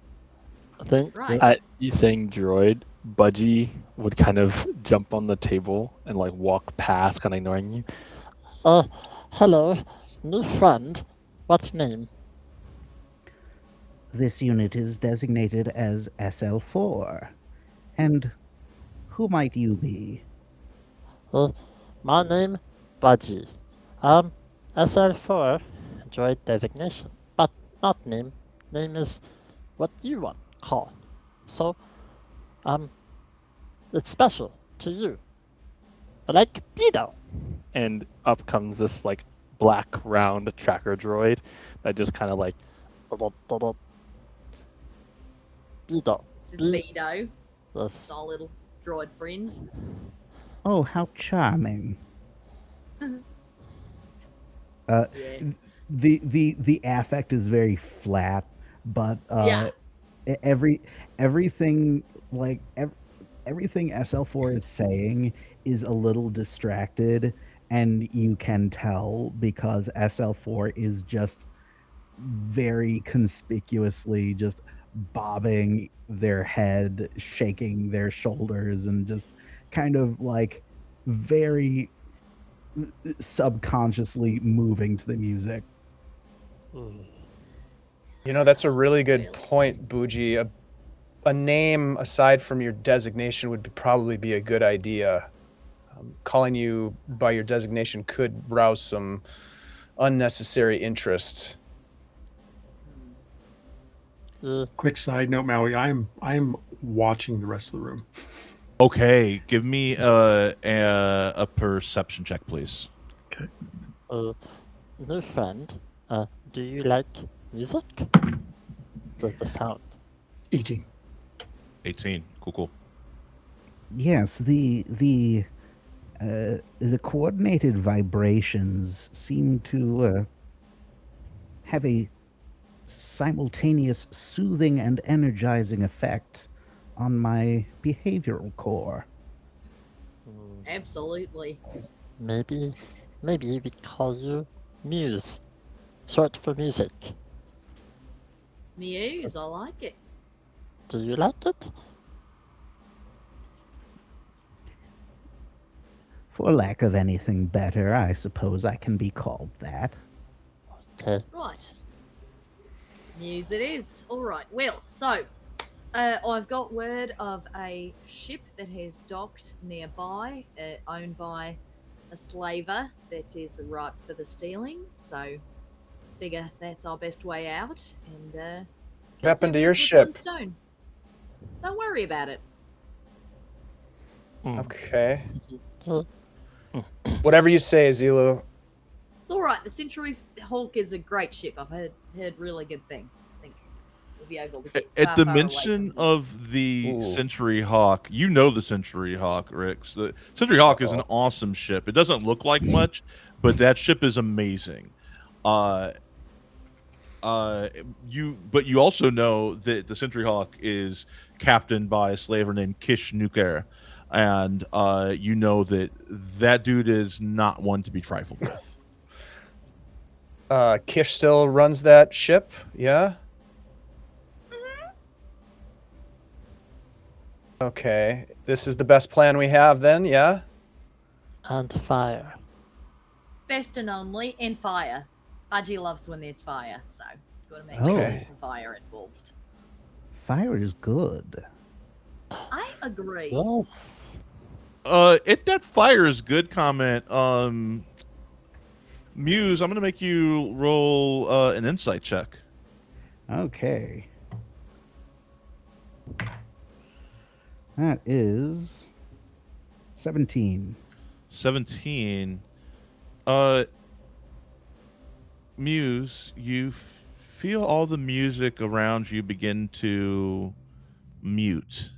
I think Right. You saying droid, Budgie would kind of jump on the table and like walk past, kind of ignoring you. hello, new friend. What's name? This unit is designated as SL4. And who might you be? My name, Budgie. SL4, droid designation, but not name. Name is what you want call. So, it's special to you. Like Beto. And up comes this like black round tracker droid that just kind of like Beto. This is Beto. Yes. Our little droid friend. Oh, how charming. Yeah. The affect is very flat, but Yeah. everything like everything SL4 is saying is a little distracted, and you can tell because SL4 is just very conspicuously just bobbing their head, shaking their shoulders, and just kind of like very subconsciously moving to the music. You know, that's a really good Really? point, Bougie. A name aside from your designation would probably be a good idea. Calling you by your designation could rouse some unnecessary interest. Quick side note, Maui. I'm watching the rest of the room. Okay, give me a perception check, please. Okay. New friend, do you like music? The sound. 18. 18. Cool. Yes, the coordinated vibrations seem to have a simultaneous soothing and energizing effect on my behavioral core. Absolutely. Maybe we call you Muse, short for music. Muse, I like it. Do you like it? For lack of anything better, I suppose I can be called that. Okay. Right. Muse it is. All right. Well, so I've got word of a ship that has docked nearby, owned by a slaver that is ripe for the stealing. So, figure that's our best way out. And What happened to two your birds with one ship? stone. Don't worry about it. Okay. Uh, Whatever you say, Zilo. It's all right. The Century Hawk is a great ship. I've heard really good things. I think we'll be able to get At the far away mention from here. of the Ooh. Century Hawk, you know the Century Hawk, Rix. The Century Hawk is an awesome ship. It doesn't look like much, but that ship is amazing. You also know that the Century Hawk is captained by a slaver named Kish Nuker, and you know that dude is not one to be trifled with. Kish still runs that ship, yeah? Okay. This is the best plan we have then, yeah? and fire. Best and only, and fire. Budgie loves when there's fire, so got to make Oh. sure there's some fire involved. Fire is good. I agree. Yes. That fire is good comment. Muse, I'm gonna make you roll an insight check. Okay. That is 17. 17. Muse, you feel all the music around you begin to mute.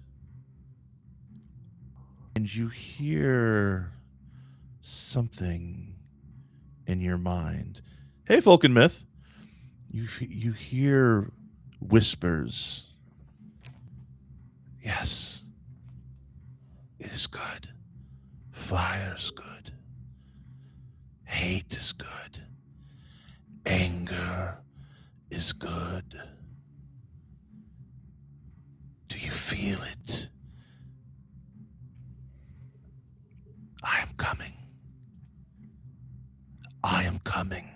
And you hear something in your mind. Hey, Folk and Myth. You hear whispers. Yes. It is good. Fire's good. Hate is good. Anger is good. Do you feel it? I am coming. I am coming.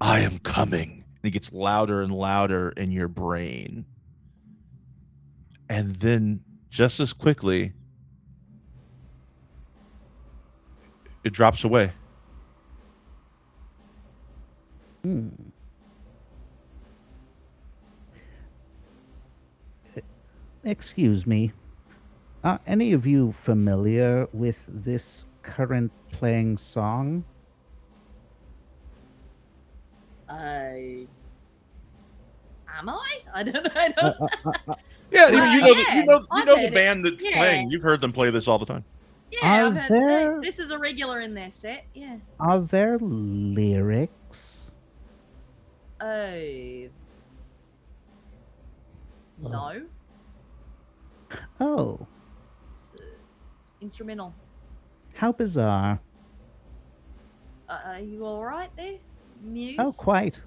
I am coming. And it gets louder and louder in your brain. And then, just as quickly, it drops away. Excuse me. Are any of you familiar with this current playing song? Am I? I don't know. I don't. Yeah, yeah, you know I've the heard it. band that's Yeah. playing. You've heard them play this all the time. Yeah, Are I've heard there- this is a regular in their set. Yeah. Are there lyrics? Oh. No. Oh, It's, instrumental. how bizarre. Are you all right there, Muse? Oh, quite.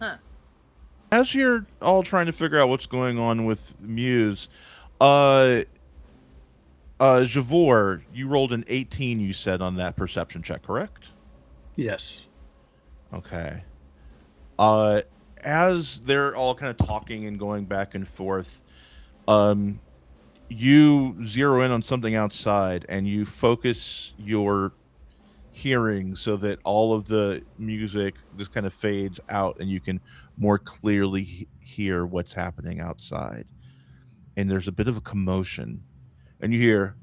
Huh. As you're all trying to figure out what's going on with Muse, Javor, you rolled an 18, you said, on that perception check, correct? Yes. Okay. As they're all kind of talking and going back and forth, you zero in on something outside and you focus your hearing so that all of the music just kind of fades out and you can more clearly hear what's happening outside. And there's a bit of a commotion, and you hear,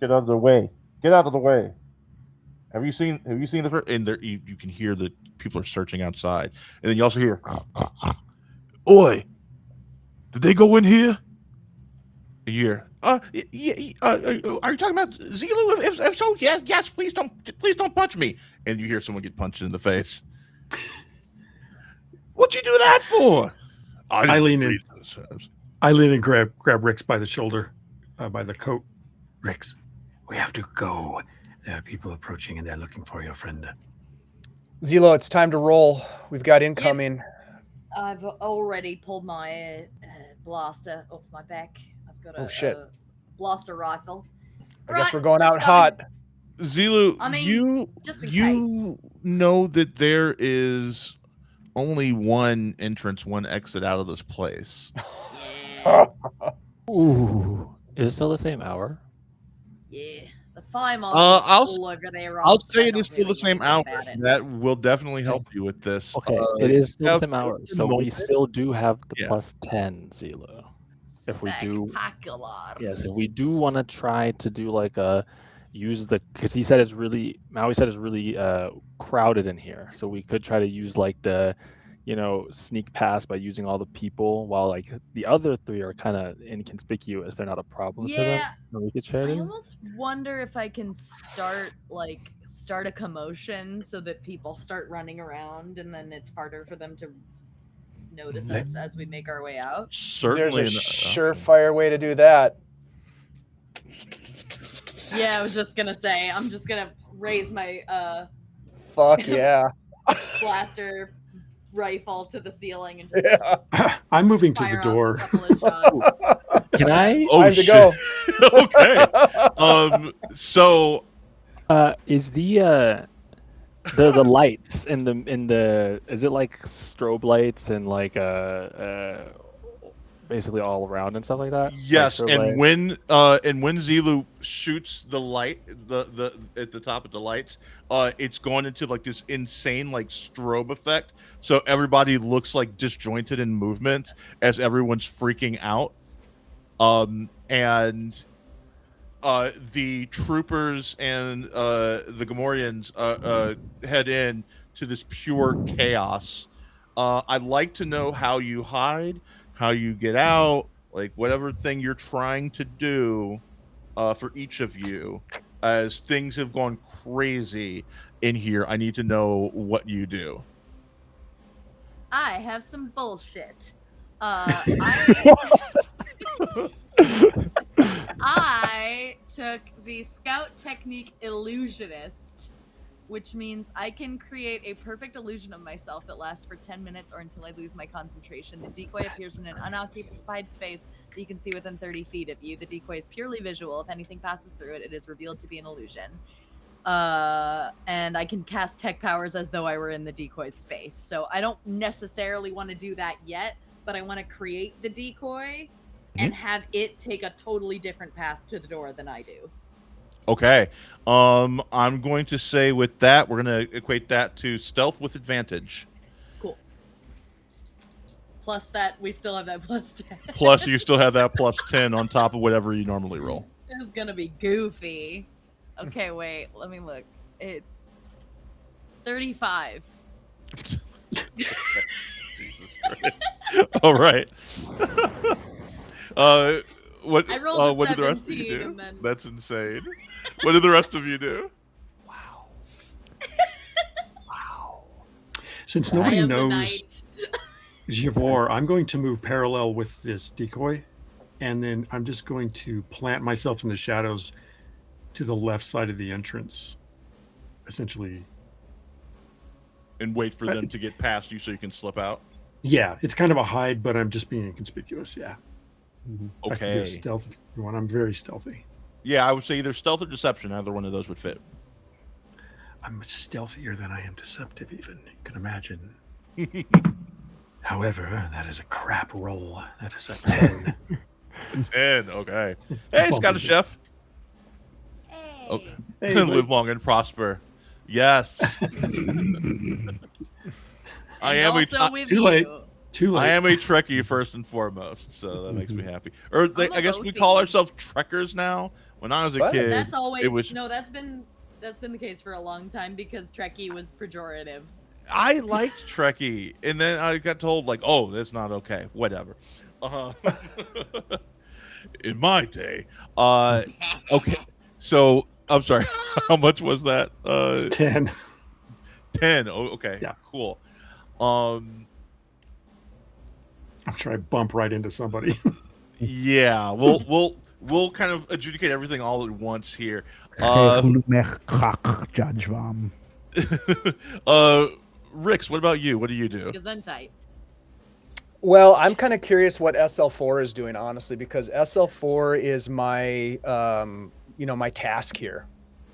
"Get out of the way! Get out of the way!" Have you seen the? And there, you can hear that people are searching outside, and then you also hear, "Oi! Did they go in here?" And you hear, are you talking about Zelu? If so, yes. Please don't punch me. And you hear someone get punched in the face. What'd you do that for? I lean in. I lean and grab Rix by the shoulder, by the coat. Rix, we have to go. There are people approaching and they're looking for your friend. Zilo, it's time to roll. We've got incoming. I've already pulled my blaster off my back. I've got Oh, shit. a blaster rifle. I guess Right, we're going let's out go. hot. Zilu, I mean, you just in you know that there is only one entrance, one exit out of this place. Yeah. Ooh, is it still the same hour? Yeah. The fire marshal's I'll all over their I'll ass, but say I'm it is not still the doing same anything hour. about it. That will definitely help you with this. Okay, it is still the have same hour, just a so we moment. still do have the Yeah. plus 10, Zilo. If we do- Spectacular. Yes, if we do want to try to do like a use the because he said it's really Maui said it's really crowded in here, so we could try to use like the sneak pass by using all the people while like the other three are kind of inconspicuous. They're not a problem to them. Yeah, So we could try I to. almost wonder if I can start a commotion so that people start running around, and then it's harder for them to notice us as we make our way out. Certainly, There's a surefire way to do that. Yeah, I was just gonna say, I'm just gonna raise my Fuck yeah. blaster rifle to the ceiling and just Yeah. I'm moving to the fire off door. a couple of shots. Can I? Oh Time to shit! go. Okay. So Is the lights in the is it like strobe lights and like basically all around and stuff like that? yes, Like and strobe when Zilu shoots the light, the at the top of the lights, it's going into like this insane like strobe effect. So everybody looks like disjointed in movement as everyone's freaking out. And the troopers and the Gamorreans head in to this pure chaos. I'd like to know how you hide, how you get out, like whatever thing you're trying to do for each of you. As things have gone crazy in here, I need to know what you do. I have some bullshit. I took the scout technique illusionist, which means I can create a perfect illusion of myself that lasts for 10 minutes or until I lose my concentration. The decoy appears in an unoccupied space that you can see within 30 feet of you. The decoy is purely visual. If anything passes through it, it is revealed to be an illusion. And I can cast tech powers as though I were in the decoy space. So I don't necessarily want to do that yet, but I want to create the decoy and have it take a totally different path to the door than I do. Okay. I'm going to say with that, we're going to equate that to stealth with advantage. Cool. Plus that, we still have that plus 10. Plus, you still have that plus 10 on top of whatever you normally roll. It's gonna be goofy. Okay, wait, let me look. It's 35. Jesus Christ. All right. What? I rolled a what did the rest of you 17 do? and then- That's insane. What did the rest of you do? Wow. Since I nobody am the knows knight. Javor, I'm going to move parallel with this decoy, and then I'm just going to plant myself in the shadows to the left side of the entrance. Essentially, And wait for them to get past you so you can slip out. yeah, it's kind of a hide, but I'm just being inconspicuous. Yeah. I can do Okay. a stealth if you want. I'm very stealthy. Yeah, I would say either stealth or deception. Either one of those would fit. I'm stealthier than I am deceptive, even. You can imagine. However, that is a crap roll. That is a 10. 10. Okay. Hey, Scott a chef. Hey. Okay. Hey, Live long and prosper. Yes. I And am also a, with Too you. late. Too late. I am a Trekkie first and foremost, so that makes me happy. Or I'm a I guess we boathy. call ourselves Trekkers now. When I was a What? kid, That's always it was. no. That's been the case for a long time because Trekkie was pejorative. I liked Trekkie, and then I got told like, "Oh, that's not okay." Whatever. In my day, okay. So I'm sorry. How much was that? 10. 10. Oh, okay. Yeah. Cool. I'm sure I bump right into somebody. Yeah. We'll kind of adjudicate everything all at once here. Rix, what about you? What do you do? Gesundheit. Well, I'm kind of curious what SL4 is doing, honestly, because SL4 is my my task here.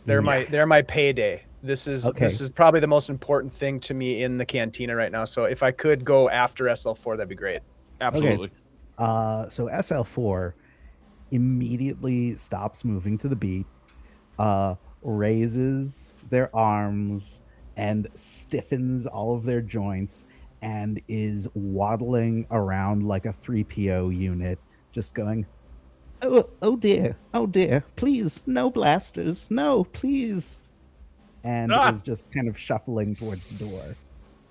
They're my payday. This is probably the most important thing to me in the cantina right now. So if I could go after SL4, that'd be great. Absolutely. So SL4 immediately stops moving to the beat, raises their arms and stiffens all of their joints, and is waddling around like a 3PO unit, just going, oh dear, please, no blasters, no, please. And is just kind of shuffling towards the door.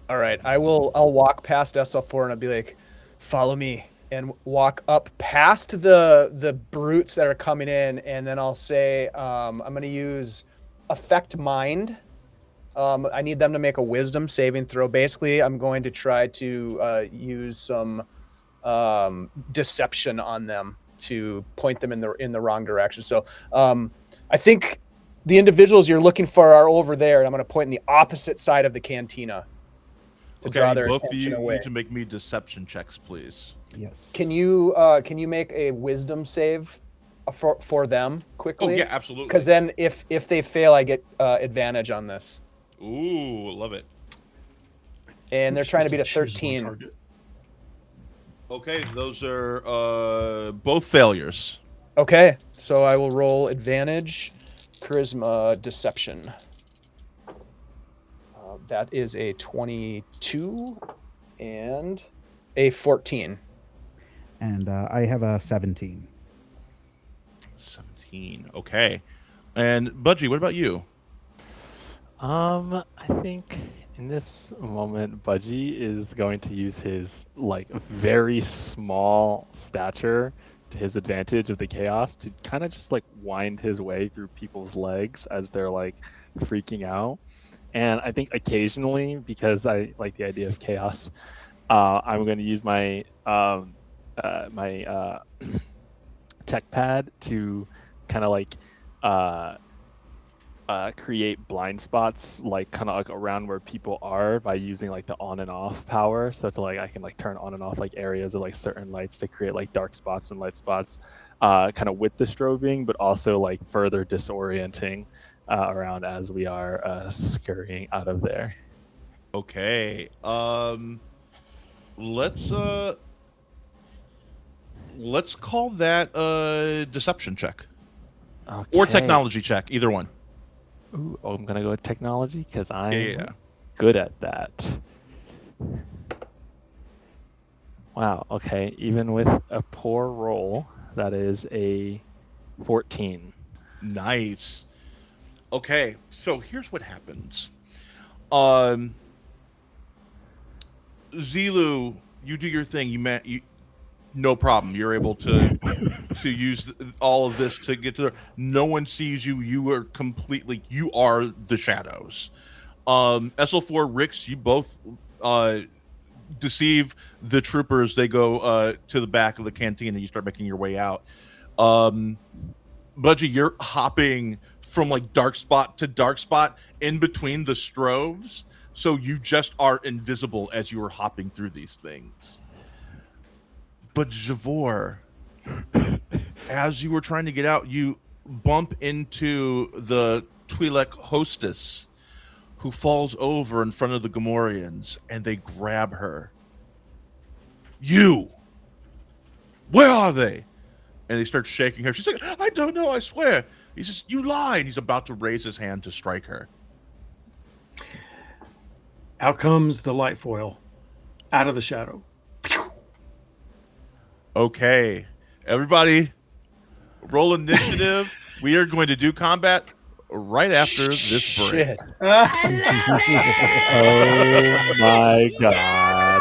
All right, I'll walk past SL4 and I'll be like, follow me, and walk up past the brutes that are coming in, and then I'll say, I'm going to use Affect Mind. I need them to make a wisdom saving throw. Basically, I'm going to try to use some deception on them to point them in the wrong direction. So I think the individuals you're looking for are over there, and I'm going to point in the opposite side of the cantina to draw their both of attention you away. need to make me deception checks, please. Yes. Can you make a wisdom save for them quickly? Oh yeah, absolutely. Because then if they fail, I get advantage on this. Ooh, love it. And they're trying to beat a 13. Okay, those are both failures. Okay, so I will roll advantage, charisma, deception. That is a 22 and a 14. And I have a 17. 17. Okay. And Budgie, what about you? I think in this moment, Budgie is going to use his like very small stature to his advantage of the chaos to kind of just like wind his way through people's legs as they're like freaking out. And I think occasionally, because I like the idea of chaos, I'm going to use my tech pad to kind of like create blind spots, like kind of like around where people are by using like the on and off power. So to like I can like turn on and off like areas of like certain lights to create like dark spots and light spots, kind of with the strobing, but also like further disorienting around as we are scurrying out of there. Okay. Let's call that a deception check. Okay. Or technology check, either one. Ooh, I'm gonna go with technology because I'm Yeah. good at that. Wow. Okay. Even with a poor roll, that is a 14. Nice. Okay, so here's what happens. Zilu, you do your thing. You no problem. You're able to use all of this to get to there. No one sees you. You are the shadows. SL4, Rix, you both deceive the troopers. They go to the back of the canteen and you start making your way out. Budgie, you're hopping from like dark spot to dark spot in between the strobes, so you just are invisible as you are hopping through these things. But Javor, as you were trying to get out, you bump into the Twi'lek hostess, who falls over in front of the Gamorreans, and they grab her. You! Where are they? And they start shaking her. She's like, I don't know, I swear. He says, you lie. And he's about to raise his hand to strike her. Out comes the light foil out of the shadow. Okay. Everybody, roll initiative. We are going to do combat right after this break. Shit. Oh my god.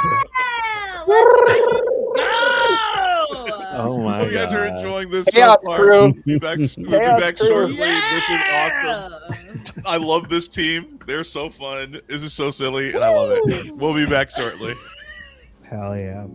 Oh my You guys are god. enjoying this Chaos so far. crew. We'll be back shortly. Yeah! This is awesome. I love this team. They're so fun. This is so silly, and I love it. We'll be back shortly. Hell yeah.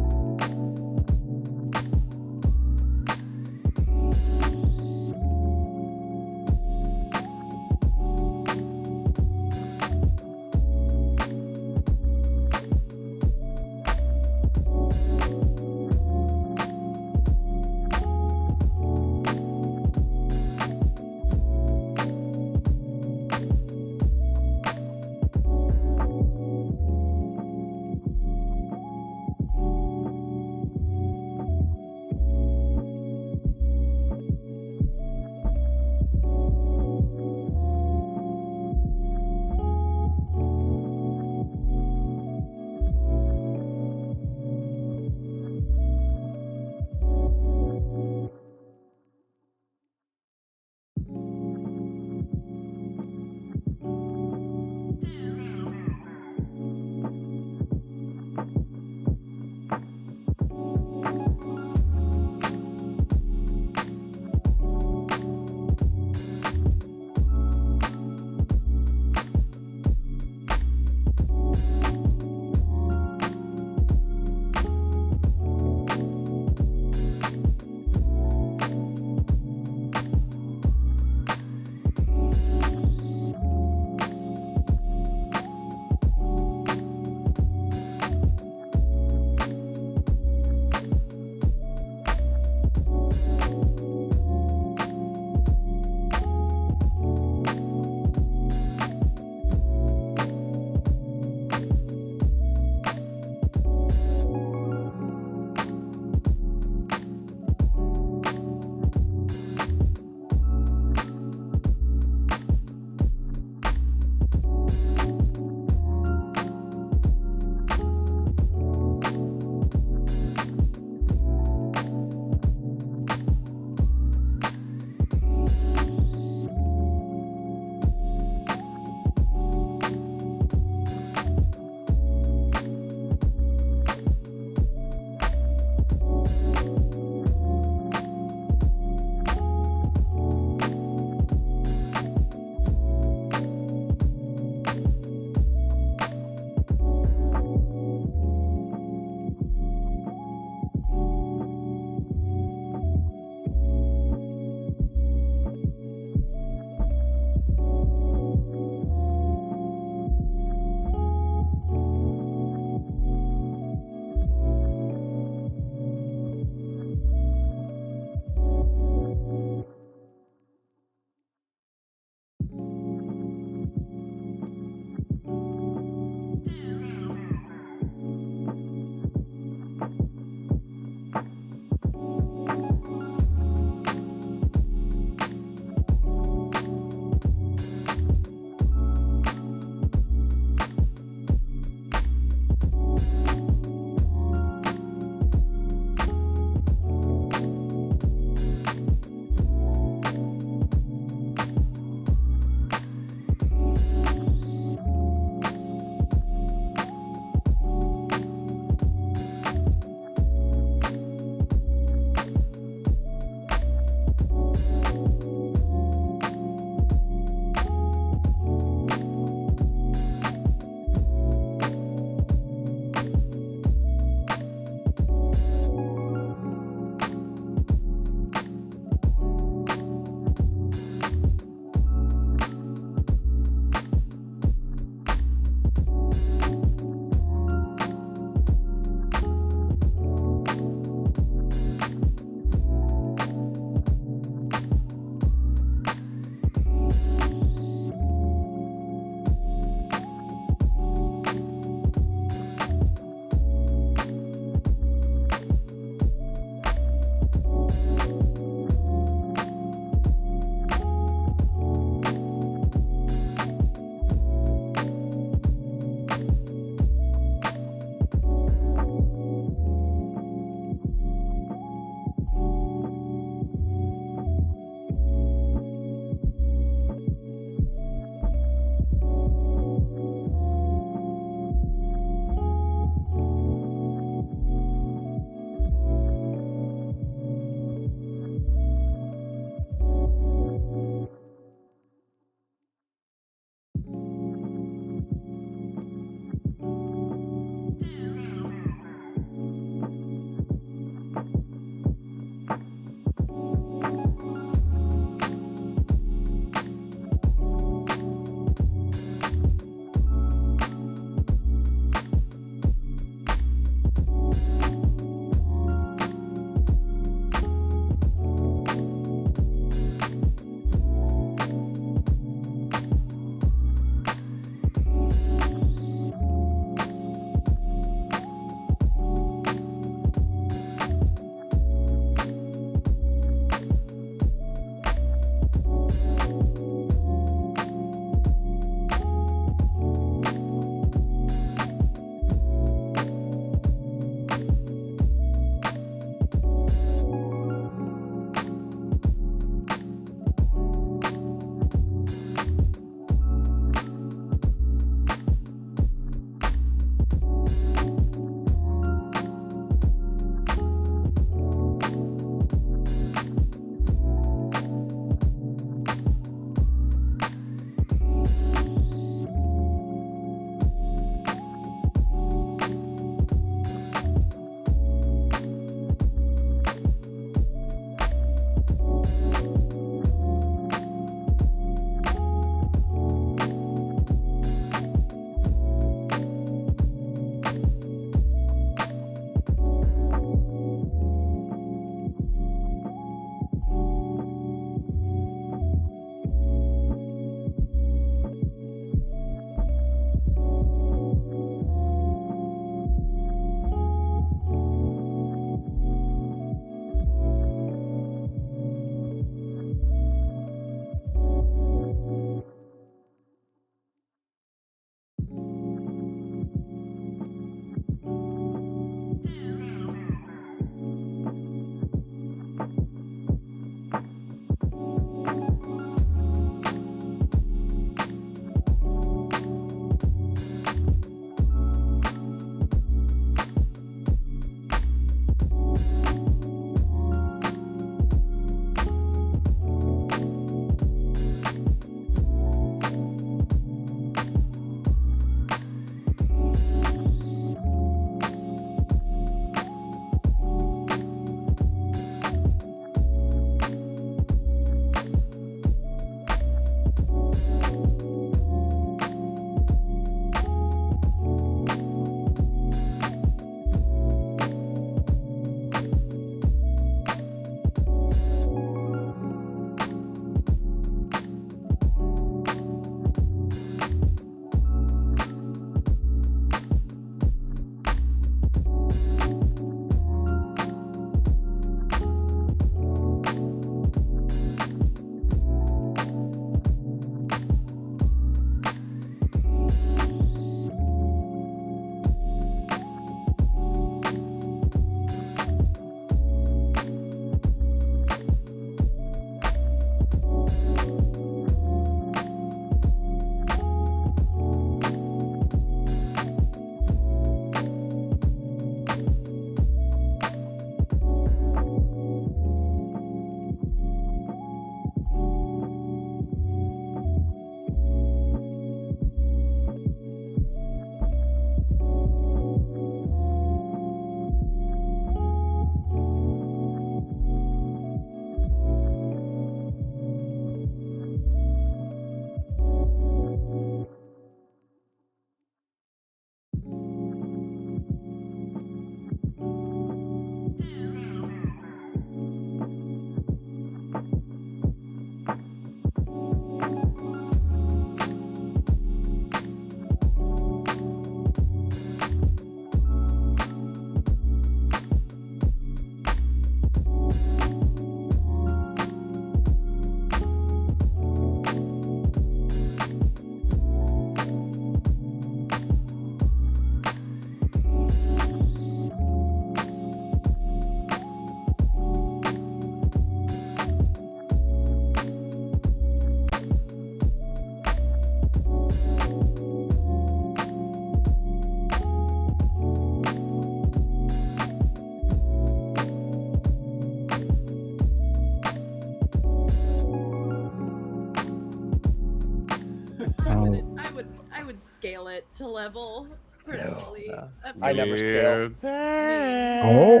to level personally. Yeah. I never scale. Oh,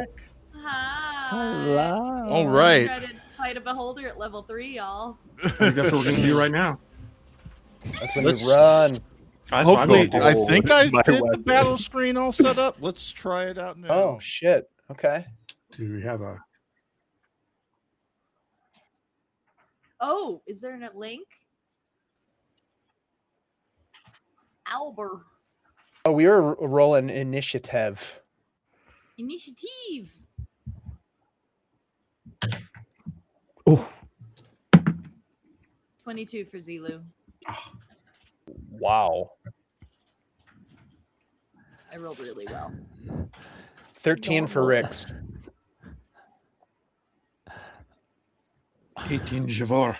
Hi. Hello. All right. Try to fight a beholder at level 3, y'all. I think that's what we're going to do right now. That's when Let's- you run. That's what I'm Hopefully, going to I do. think I My did the weapon. battle screen all set up. Let's try it out now. Oh shit. Okay. Do we have a... Oh, is there a link? Albert. Oh, we were rolling initiative. Initiative. oh, 22 for Zilu. Wow. I rolled really well. 13 for Normal. Rix. 18 Javor.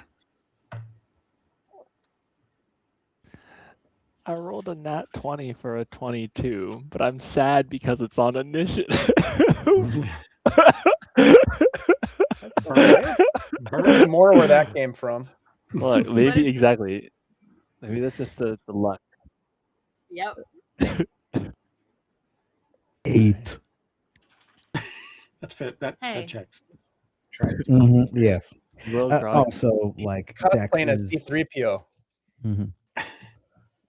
I rolled a nat 20 for a 22, but I'm sad because it's on initiative. That's okay. There's more where that came from. Look, But maybe it's- exactly. Maybe that's just the luck. Yep. 8. That's fit. That Hey. checks. Mhm, yes. Will draw. Also, like Dex Cosplaying as is. C3PO. Mhm.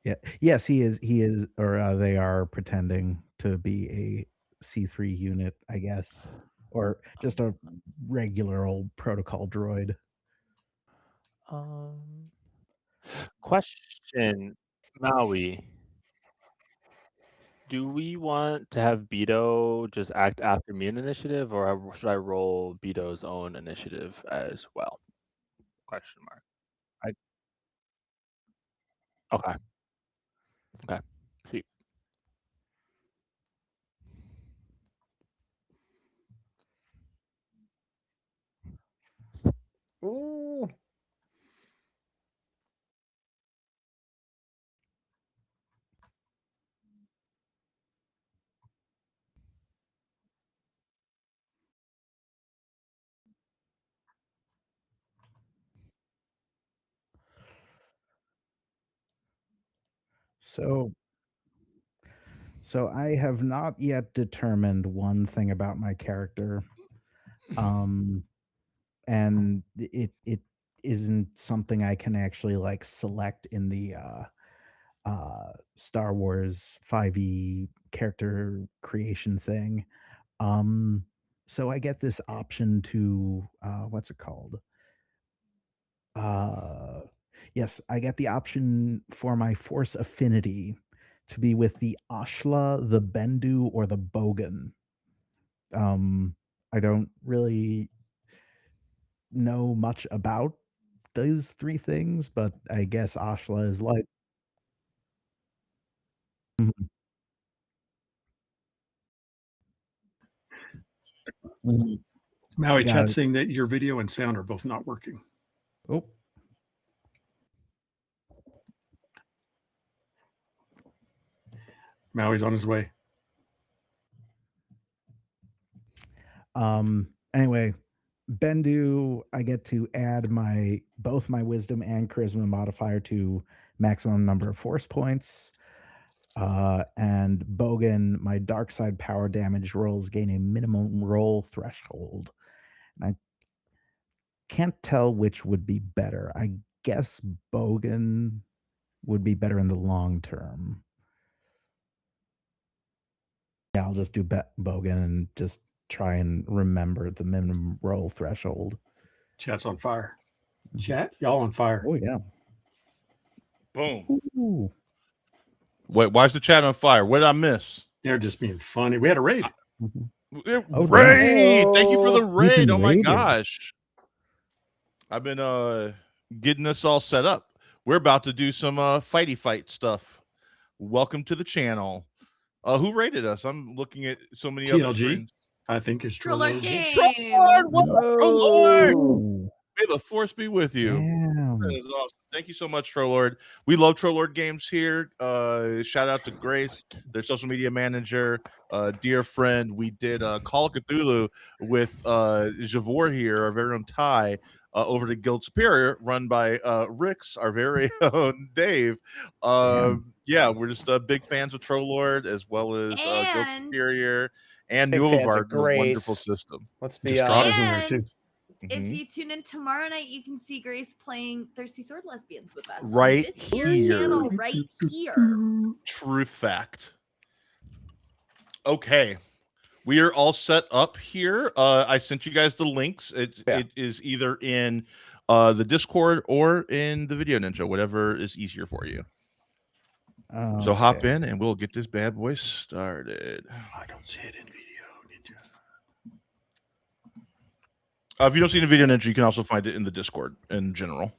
Yeah. Yes, he is. He is, or they are pretending to be a C3 unit, I guess, or just a regular old protocol droid. Question, Maui. Do we want to have Beto just act after Mune initiative, or should I roll Beto's own initiative as well? Question mark. Okay. Okay. Sweet. Ooh. So I have not yet determined one thing about my character. And it isn't something I can actually like select in the Star Wars 5e character creation thing. So I get this option to what's it called? Yes, I get the option for my force affinity to be with the Ashla, the Bendu, or the Bogan. I don't really know much about those 3 things, but I guess Ashla is like. Mhm, mhm. Maui, Got chat it. saying that your video and sound are both not working. Oh, Maui's on his way. Anyway, Bendu, I get to add both my wisdom and charisma modifier to maximum number of force points. And Bogan, my dark side power damage rolls gain a minimum roll threshold. And I can't tell which would be better. I guess Bogan would be better in the long term. Yeah, I'll just do Bogan and just try and remember the minimum roll threshold. Chat's on fire. Chat, y'all on fire. Oh yeah. Boom. Ooh. Wait, why is the chat on fire? What did I miss? They're just being funny. We had a raid. Mhm. Oh, damn. raid! Thank you for the Oh, We've raid. been Oh my raided. gosh. I've been getting us all set up. We're about to do some fighty fight stuff. Welcome to the channel. Who raided us? I'm looking at so many other TLG. screens. I think it's Troller Troller Games. Trollord! What up, Trollord? Ooh, May the force be with you. damn. That is awesome. Thank you so much, Trollord. We love Trollord Games here. Shout out to Grace, their social media manager, dear friend. We did Call of Cthulhu with Javor here, our very own Ty. over to Guild Superior, run by Rick's, our very own Dave. Yeah, we're just big fans of Trollord as well as Guild And- Superior and Big fans of Nulevard, the wonderful Grace. system. Let's be Distraught is honest. in there too. And if Mhm. you tune in tomorrow night, you can see Grace playing Thirsty Sword Lesbians with us. Right on this here here. channel, right here. Truth fact. Okay. We are all set up here. I sent you guys the links. It is either in the Discord or in the Video Ninja, whatever is easier for you. So hop Okay. in and we'll get this bad boy started. I don't see it in Video Ninja. If you don't see it in Video Ninja, you can also find it in the Discord in general.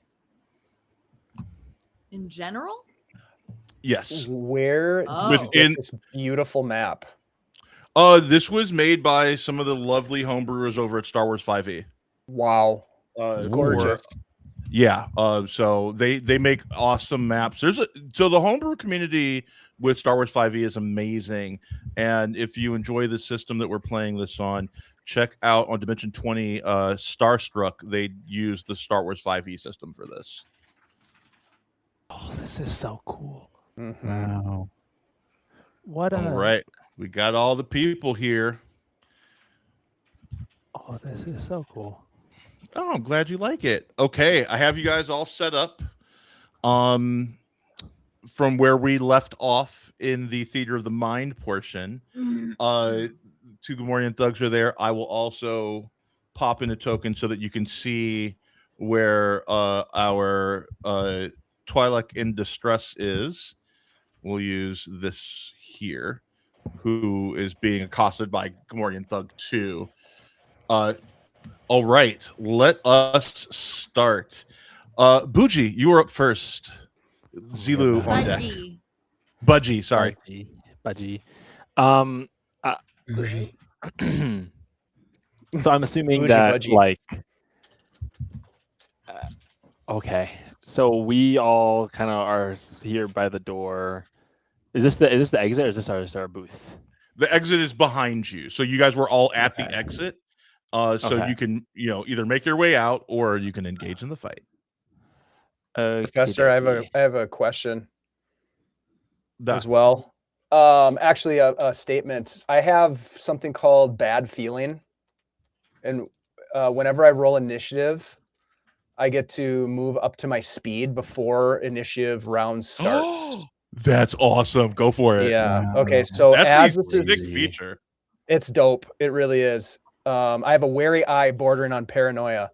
In general? Yes. Where Oh. did you get Within- this beautiful map? This was made by some of the lovely homebrewers over at Star Wars 5e. Wow, it's for- gorgeous. Yeah. So they make awesome maps. So the homebrew community with Star Wars 5e is amazing. And if you enjoy the system that we're playing this on, check out on Dimension 20 Starstruck. They use the Star Wars 5e system for this. Oh, this is so cool. Mhm. Wow. What a All right. We got all the people here. Oh, this is so cool. Oh, I'm glad you like it. Okay, I have you guys all set up. From where we left off in the Theater of the Mind portion. Two Gamorrean thugs are there. I will also pop in a token so that you can see where our Twi'lek in distress is. We'll use this here, who is being accosted by Gamorrean Thug 2. All right, let us start. Buji, you are up first. Zilu on deck. Budgie. Budgie, sorry. Budgie. Bougie. So I'm assuming Bougie that budgie. like okay. So we all kind of are here by the door. Is this the exit or is this our booth? The exit is behind you, so you guys were all at the Okay. exit. So Okay. you can either make your way out or you can engage in the fight. Professor, Okey-dokey. I have a question That- as well. Actually, a statement. I have something called bad feeling, and whenever I roll initiative, I get to move up to my speed before initiative round starts. That's awesome. Go for it. Yeah. Wow. Okay. So That's as a this is, sick feature. it's dope. It really is. I have a wary eye bordering on paranoia.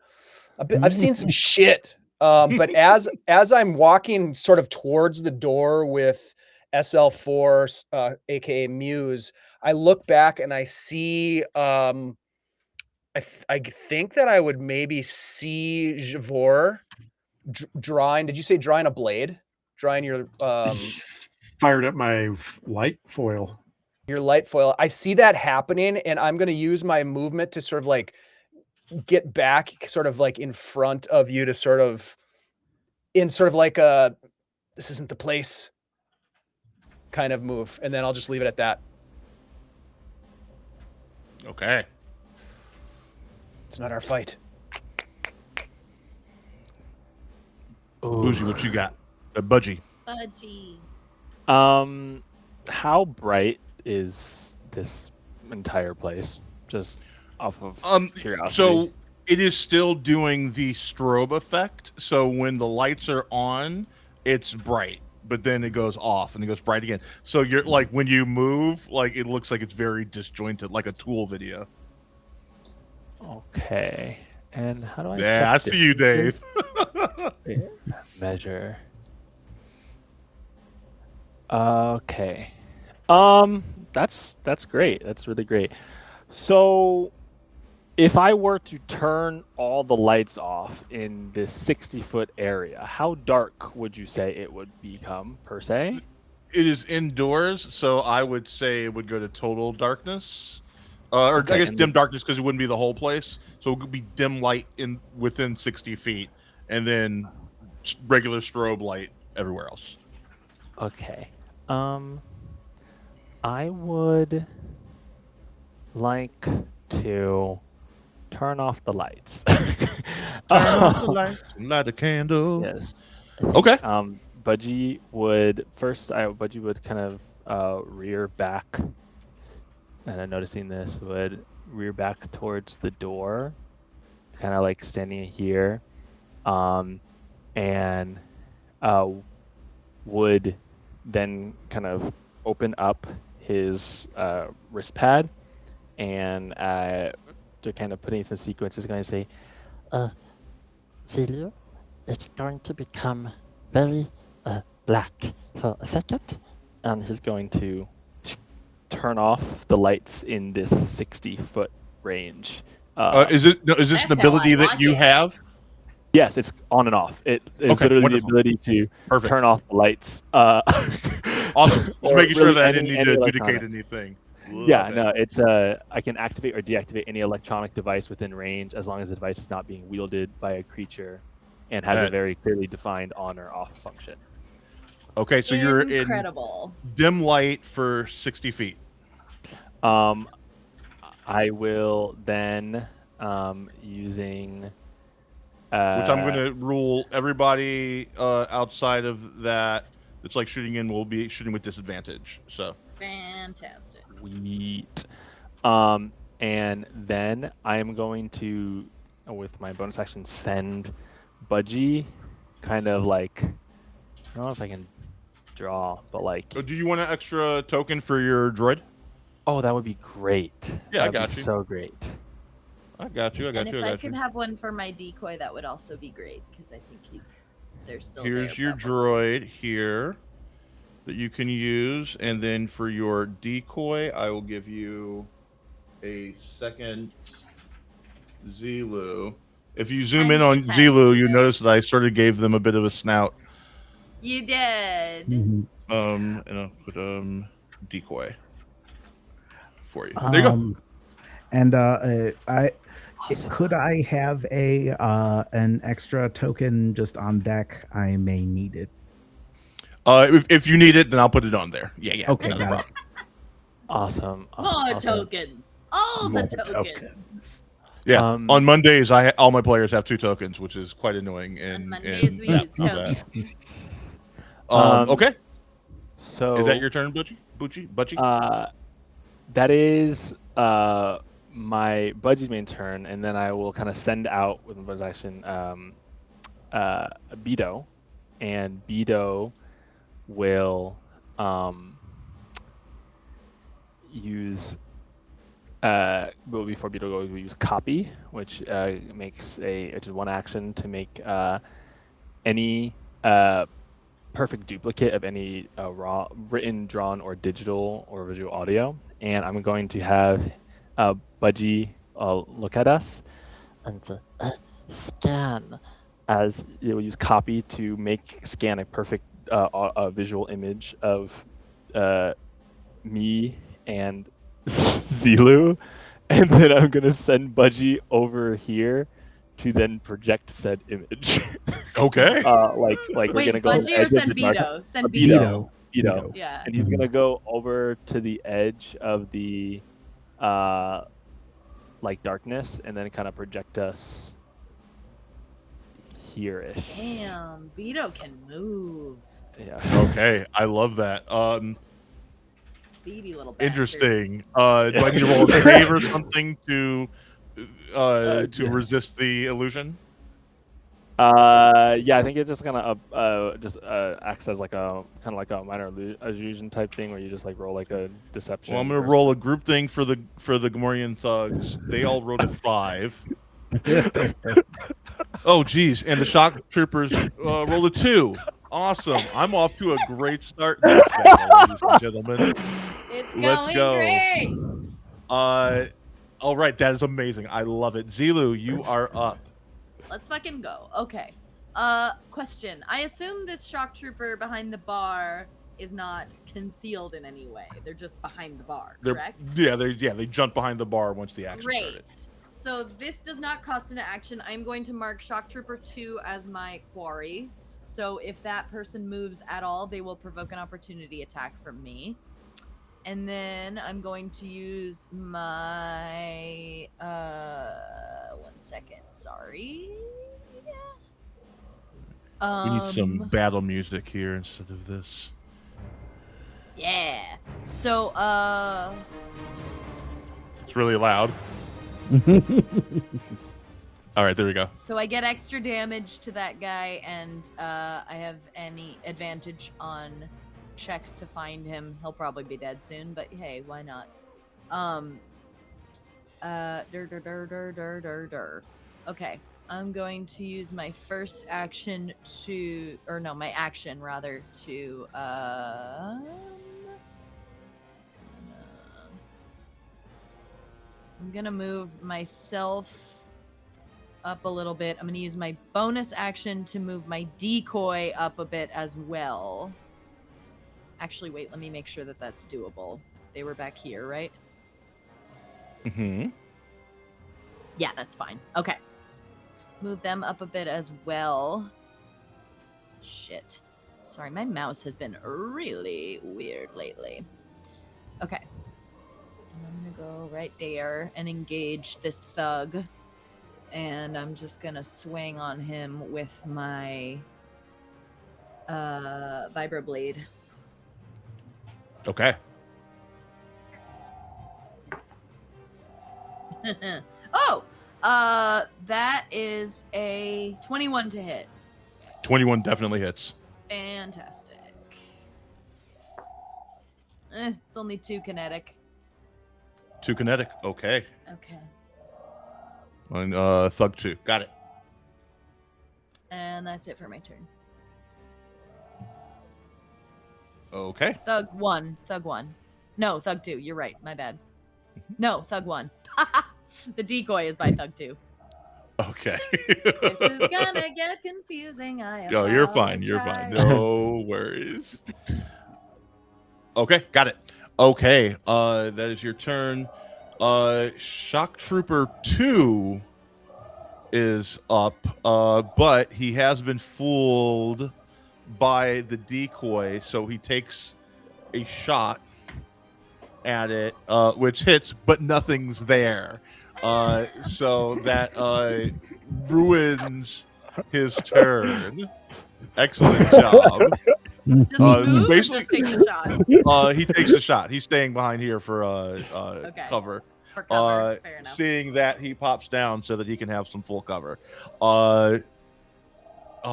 I've seen some shit. But as I'm walking sort of towards the door with SL4, aka Muse, I look back and I see. I think that I would maybe see Javor drawing. Did you say drawing a blade? Drawing your Fired up my light foil. your light foil. I see that happening, and I'm going to use my movement to sort of like get back, sort of like in front of you to sort of like a this isn't the place kind of move, and then I'll just leave it at that. Okay. It's not our fight. Bougie, what you got? Budgie. Budgie. How bright is this entire place? Just off of curiosity. So it is still doing the strobe effect. So when the lights are on, it's bright, but then it goes off and it goes bright again. So you're like when you move, like it looks like it's very disjointed, like a Tool video. Okay. And how do I Yeah, I check see you, this? Dave. Measure. Okay. That's great. That's really great. So if I were to turn all the lights off in this 60-foot area, how dark would you say it would become per se? It is indoors, so I would say it would go to total darkness. Or Okay, I guess and dim darkness because it wouldn't be the whole place. So it would be dim light within 60 feet, and then regular strobe light everywhere else. Okay. I would like to turn off the lights. off the lights and light a candle. Yes. Okay. Budgie would Budgie would kind of rear back, and I'm noticing this would rear back towards the door, kind of like standing here, and would then kind of open up his wrist pad, and to kind of put in some sequence is going to say, Zilio, it's going to become very black for a second. and he's going to turn off the lights in this 60-foot range. Is this That's an how ability I that like you it. have? Yes, it's on and off. It is Okay, literally wonderful. the ability to Perfect. turn off the lights. Awesome. Just or making sure really that I any- didn't need any to electronic. adjudicate anything. Yeah, Love it. no, it's I can activate or deactivate any electronic device within range as long as the device is not being wielded by a creature and has a That- very clearly defined on or off function. Okay, so you're in Incredible. dim light for 60 feet. I will then using Which I'm going to rule everybody outside of that that's like shooting in will be shooting with disadvantage. So Fantastic. Sweet. And then I am going to, with my bonus action, send Budgie kind of like, I don't know if I can draw, but like, do you want an extra token for your droid? oh, that would be great. Yeah, I That'd be got you. so great. I got you. And if I could have one for my decoy, that would also be great because I think they're still Here's there, your probably. droid here that you can use, and then for your decoy, I will give you a second Zelu. If you zoom in on Thank Zelu, you you. notice that I sort of gave them a bit of a snout. You did. Mhm. And I'll put decoy for you. There you go. And could I have an extra token just on deck? I may need it. If you need it, then I'll put it on there. Yeah. Okay, not a got it. problem. Awesome. More tokens. All the More tokens. Yeah. On Um, Mondays, all my players have 2 tokens, which is quite annoying. And Mondays we yeah, use not tokens. bad. Okay. So Is that your turn, Butchie? that is my Budgie's main turn, and then I will kind of send out with my bonus action Beto, and Beto will use well, before Beto goes, we use copy, which makes which is one action to make any perfect duplicate of any raw, written, drawn, or digital or visual audio. And I'm going to have Budgie look at us And scan. as it will use copy to scan a perfect visual image of me and Zelu, and then I'm gonna send Budgie over here to then project said image. Okay. Like we're Wait, gonna go. Budgie or send Beto? Send Beto. Beto. Yeah. And he's gonna go over to the edge of the like darkness, and then kind of project us here-ish. Damn, Beto can move. Yeah. Okay. I love that. Speedy little bastard. Interesting. Do I need to roll a save or something to resist the illusion? Yeah, I think it's just gonna acts as like a kind of like a minor illusion type thing where you just like roll like a deception. Well, I'm gonna roll a group thing for the Gamorrean thugs. They all rolled a 5. Oh, geez, and the shock troopers rolled a 2. Awesome! I'm off to a great start, in this battle, ladies and gentlemen. It's Let's going go. great. All right, that is amazing. I love it. Zelu, you are up. Let's fucking go. Okay. Question. I assume this shock trooper behind the bar is not concealed in any way. They're just behind the bar, correct? They jump behind the bar once the action started. Great. So this does not cost an action. I'm going to mark Shock Trooper 2 as my quarry. So if that person moves at all, they will provoke an opportunity attack from me. And then I'm going to use my 1 second. Sorry. We need some battle music here instead of this. Yeah. So, It's really loud. All right, there we go. So I get extra damage to that guy, and I have any advantage on checks to find him. He'll probably be dead soon, but hey, why not? Okay, I'm going to use my first action to, or no, my action rather to, I'm gonna move myself up a little bit. I'm going to use my bonus action to move my decoy up a bit as well. Actually, wait, let me make sure that that's doable. They were back here, right? Mm-hmm. Yeah, that's fine. Okay. Move them up a bit as well. Shit. Sorry, my mouse has been really weird lately. Okay. And I'm going to go right there and engage this thug. And I'm just gonna swing on him with my vibroblade. Okay. Oh, that is a 21 to hit. 21 definitely hits. Fantastic. It's only 2 kinetic. 2 kinetic. Okay. Okay. And Thug 2. Got it. And that's it for my turn. Okay. Thug 1. Thug 1. No, Thug 2. You're right. My bad. No, Thug 1. The decoy is by Thug 2. Okay. This is gonna get confusing. Yo, you're fine. You're fine. No worries. Okay, got it. Okay, that is your turn. Shock Trooper 2 is up, but he has been fooled by the decoy, so he takes a shot at it, which hits, but nothing's there. So that ruins his turn. Excellent job. Does he move or basically- just take the shot? He takes a shot. He's staying behind here for Okay. cover. For cover. Fair enough. Seeing that, he pops down so that he can have some full cover. Oh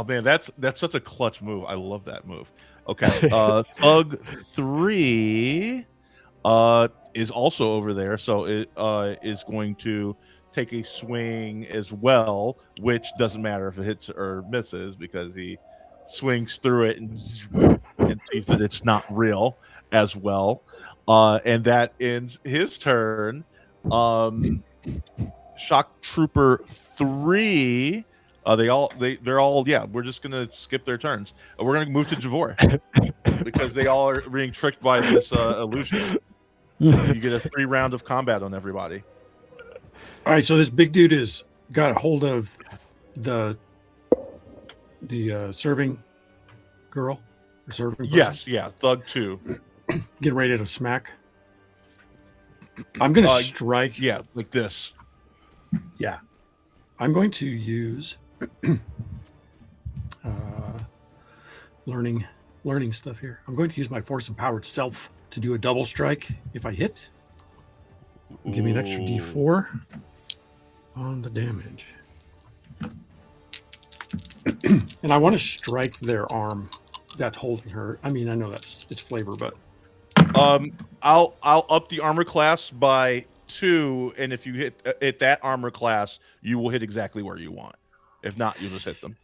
man, that's such a clutch move. I love that move. Okay, Thug 3 is also over there, so it is going to take a swing as well, which doesn't matter if it hits or misses because he swings through it and sees that it's not real as well. And that ends his turn. Shock Trooper 3. They're all we're just gonna skip their turns. We're gonna move to Javor because they all are being tricked by this illusion. You get a 3 round of combat on everybody. All right, so this big dude has got a hold of the serving girl or serving person. Yes, yeah, Thug 2. Get ready to smack. I'm gonna strike. Yeah, like this. Yeah, I'm going to use learning stuff here. I'm going to use my force empowered self to do a double strike if I hit. Give me an extra D4 on the damage. And I want to strike their arm that's holding her. I mean, I know it's flavor, but I'll up the armor class by 2, and if you hit that armor class, you will hit exactly where you want. If not, you'll just hit them.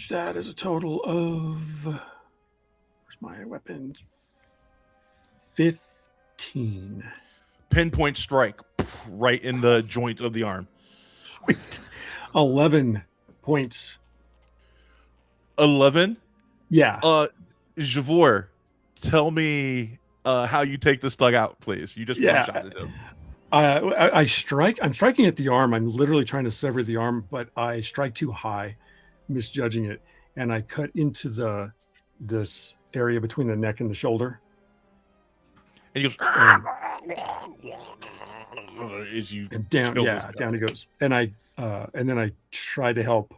that is a total of, where's my weapon? 15. Pinpoint strike right in the joint of the arm. Wait, 11 points. 11. Yeah. Javor, tell me how you take this thug out, please. You just one-shotted him. I strike. I'm striking at the arm. I'm literally trying to sever the arm, but I strike too high, misjudging it, and I cut into this area between the neck and the shoulder. And he goes, as you And down, kill yeah, this guy. down he goes. And then I try to help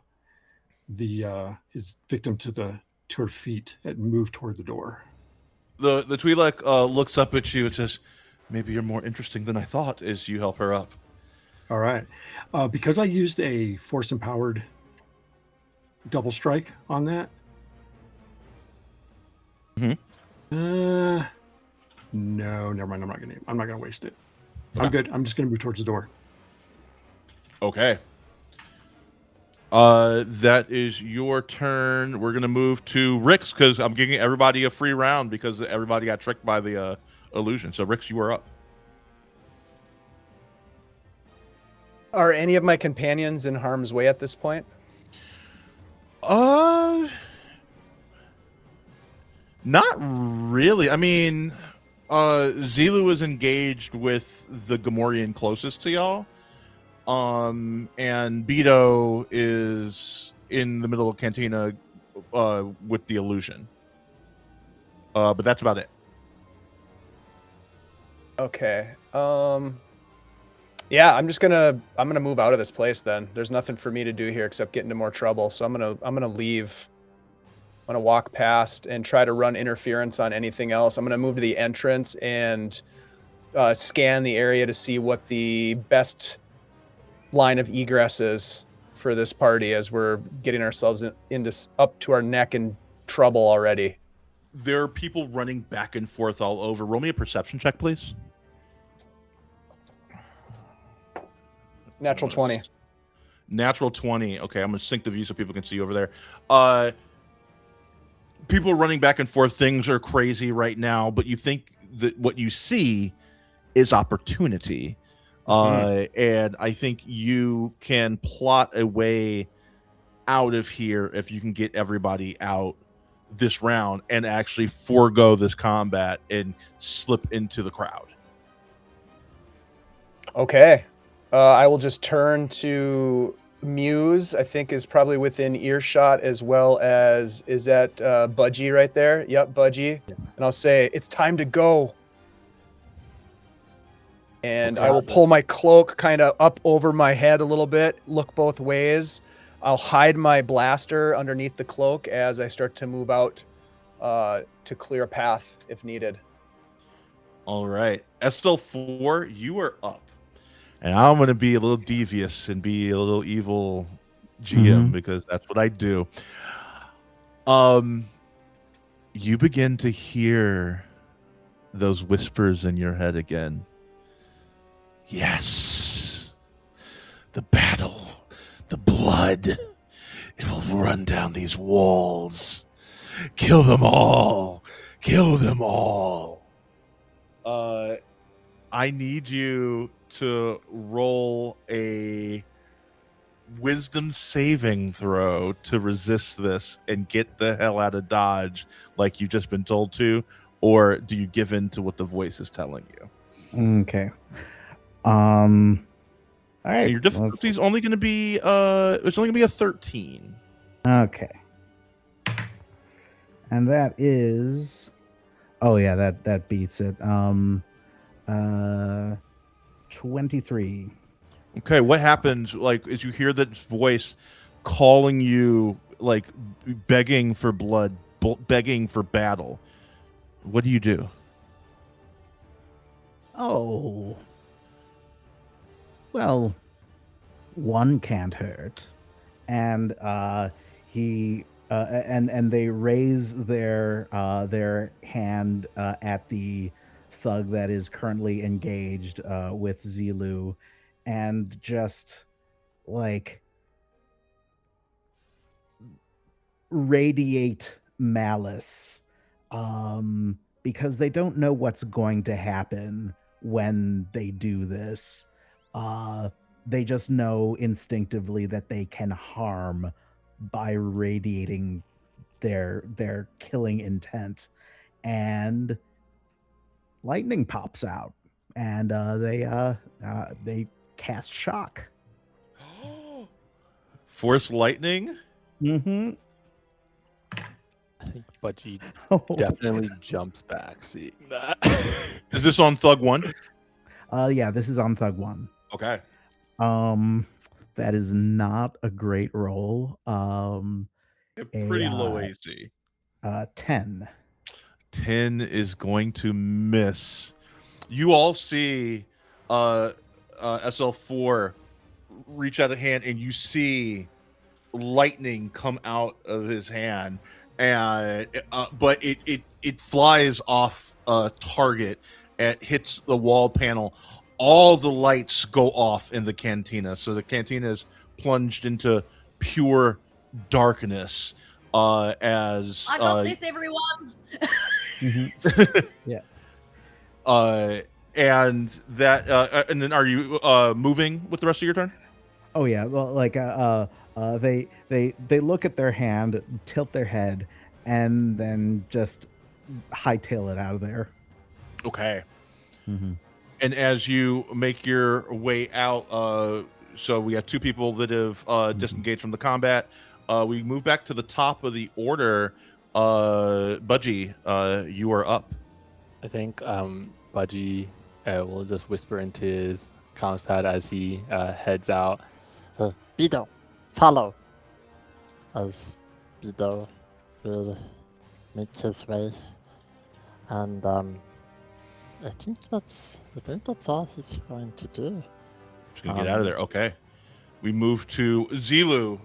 his victim to her feet and move toward the door. The Twi'lek looks up at you and says, "Maybe you're more interesting than I thought." As you help her up. All right, because I used a force empowered double strike on that. Mm-hmm. No, never mind. I'm not gonna waste it. Okay. I'm good. I'm just gonna move towards the door. Okay. That is your turn. We're gonna move to Rix because I'm giving everybody a free round because everybody got tricked by the illusion. So Rix, you are up. Are any of my companions in harm's way at this point? Not really. I mean, Zilu is engaged with the Gamorrean closest to y'all. And Beto is in the middle of Cantina with the illusion. But that's about it. Okay. Yeah, I'm gonna move out of this place then. There's nothing for me to do here except get into more trouble. So I'm gonna leave. I'm gonna walk past and try to run interference on anything else. I'm gonna move to the entrance and scan the area to see what the best line of egress is for this party as we're getting ourselves into up to our neck in trouble already. There are people running back and forth all over. Roll me a perception check, please. Natural 20. Natural 20. Okay, I'm going to sync the view so people can see over there. People are running back and forth. Things are crazy right now, but you think that what you see is opportunity. And I think you can plot a way out of here if you can get everybody out this round and actually forego this combat and slip into the crowd. Okay. I will just turn to Muse, I think is probably within earshot, as well as, is that Budgie right there? Yep, Budgie. Yes. And I'll say, it's time to go. And Okay. I will pull my cloak kind of up over my head a little bit, look both ways. I'll hide my blaster underneath the cloak as I start to move out to clear a path if needed. All right. SL4, you are up. And I'm going to be a little devious and be a little evil GM because that's what I do. You begin to hear those whispers in your head again. Yes. The battle, the blood, it will run down these walls. Kill them all. Kill them all. I need you to roll a wisdom saving throw to resist this and get the hell out of Dodge like you've just been told to, or do you give in to what the voice is telling you? Okay. All right. And your difficulty is only going to be it's only going to be a 13. Okay. And that is, oh yeah, that beats it. 23. Okay, what happens like as you hear that voice calling you, like begging for blood, begging for battle? What do you do? Oh. Well, one can't hurt. And he and they raise their hand at the thug that is currently engaged with Zilu, and just like radiate malice, because they don't know what's going to happen when they do this. They just know instinctively that they can harm by radiating their killing intent, and lightning pops out, and they cast shock. Force lightning? Mm-hmm. I think Budgie Oh. definitely jumps back seeing that. Is this on Thug 1? Yeah, this is on Thug 1. Okay. That is not a great roll. Pretty low AC. 10. 10 is going to miss. You all see SL4 reach out a hand, and you see lightning come out of his hand, and but it flies off target and hits the wall panel. All the lights go off in the cantina, so the cantina is plunged into pure darkness. As I got this, everyone. Yeah. And that and then are you moving with the rest of your turn? Oh yeah. Well, like they look at their hand, tilt their head, and then just hightail it out of there. Okay. And as you make your way out, so we have two people that have disengaged from the combat. We move back to the top of the order. Budgie, you are up. I think Budgie will just whisper into his comms pad as he heads out. Bido, follow. As Bido will make his way. And I think that's all he's going to do. Just gonna get out of there. Okay. We move to Zilu.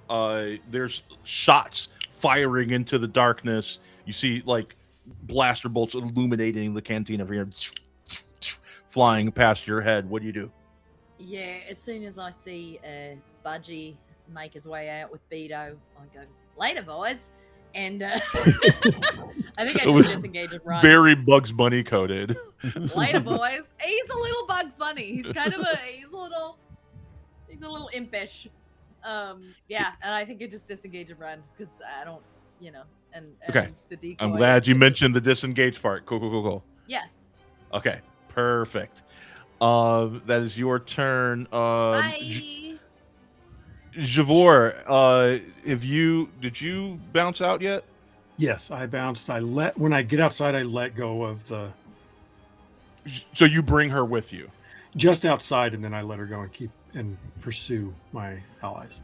There's shots firing into the darkness. You see like blaster bolts illuminating the cantina from here, flying past your head. What do you do? Yeah, as soon as I see Budgie make his way out with Beto, I go, later, boys. And I think I It was just disengage and run. Very Bugs Bunny coded. Later, boys. He's a little Bugs Bunny. He's kind of he's a little impish. Yeah, and I think I just disengage and run because I don't, and Okay. the decoy. I'm glad you mentioned the disengage part. Cool. Yes. Okay, perfect. That is your turn. Bye. Javor, did you bounce out yet? Yes, I bounced. When I get outside, I let go of the So you bring her with you. just outside, and then I let her go and pursue my allies.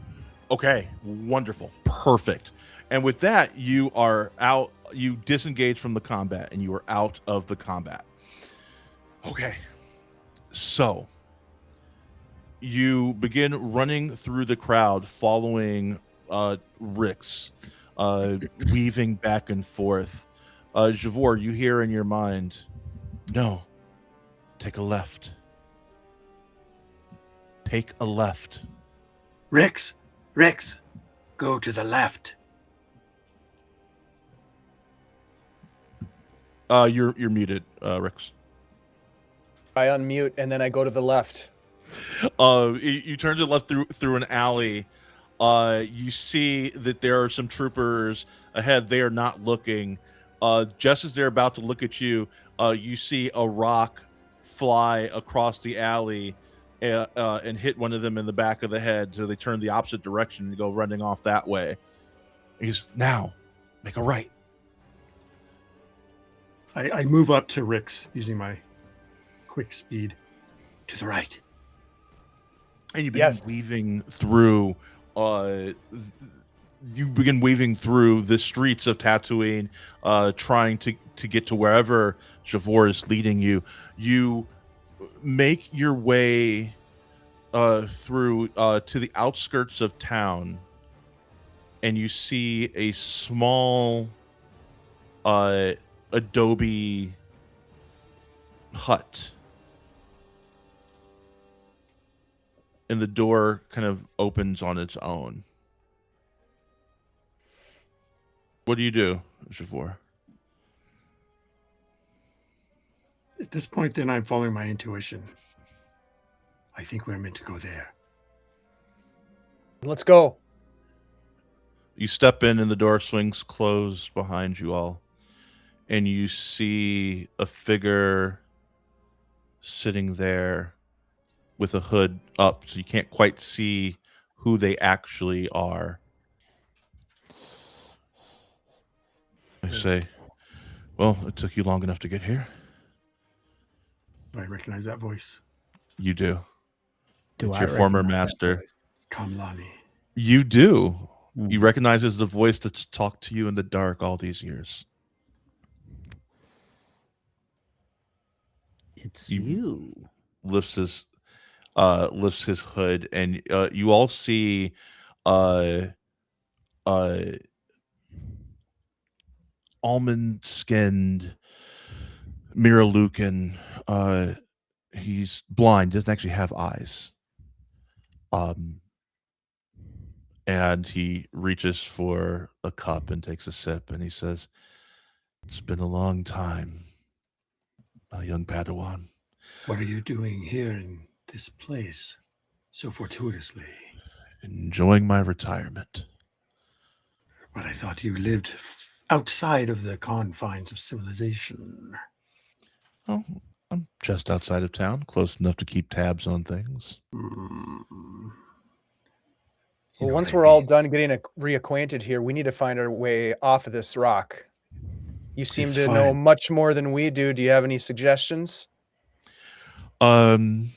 Okay, wonderful, perfect. And with that, you are out. You disengage from the combat, and you are out of the combat. Okay, so you begin running through the crowd, following Rix, weaving back and forth. Javor, you hear in your mind, "No, take a left. Take a left." Rix, go to the left. You're muted, Rix. I unmute and then I go to the left. You turn to the left through an alley. You see that there are some troopers ahead. They are not looking. Just as they're about to look at you, you see a rock fly across the alley and hit one of them in the back of the head. So they turn the opposite direction and go running off that way. He's now make a right. I move up to Rix using my quick speed. To the right. And you begin weaving through. You begin weaving through the streets of Tatooine, trying to get to wherever Javor is leading you. You make your way through to the outskirts of town, and you see a small adobe hut. And the door kind of opens on its own. What do you do, Javor? At this point, then, I'm following my intuition. I think we're meant to go there. Let's go. You step in and the door swings closed behind you all. And you see a figure sitting there with a hood up, so you can't quite see who they actually are. I say, well, it took you long enough to get here. I recognize that voice. You do. Do It's I your former recognize that master. voice? It's Kamlani. You do. You Mhm. recognize it's the voice that's talked to you in the dark all these years. It's You- you. Lifts his hood, and you all see uh almond skinned Miralukan. He's blind, doesn't actually have eyes. And he reaches for a cup and takes a sip, and he says, "It's been a long time, young Padawan." What are you doing here in this place so fortuitously? Enjoying my retirement. But I thought you lived outside of the confines of civilization. Oh, I'm just outside of town, close enough to keep tabs on things. Well, once we're all done getting reacquainted here, we need to find our way off of this rock. You seem It's to know fine. much more than we do. Do you have any suggestions? Dinner?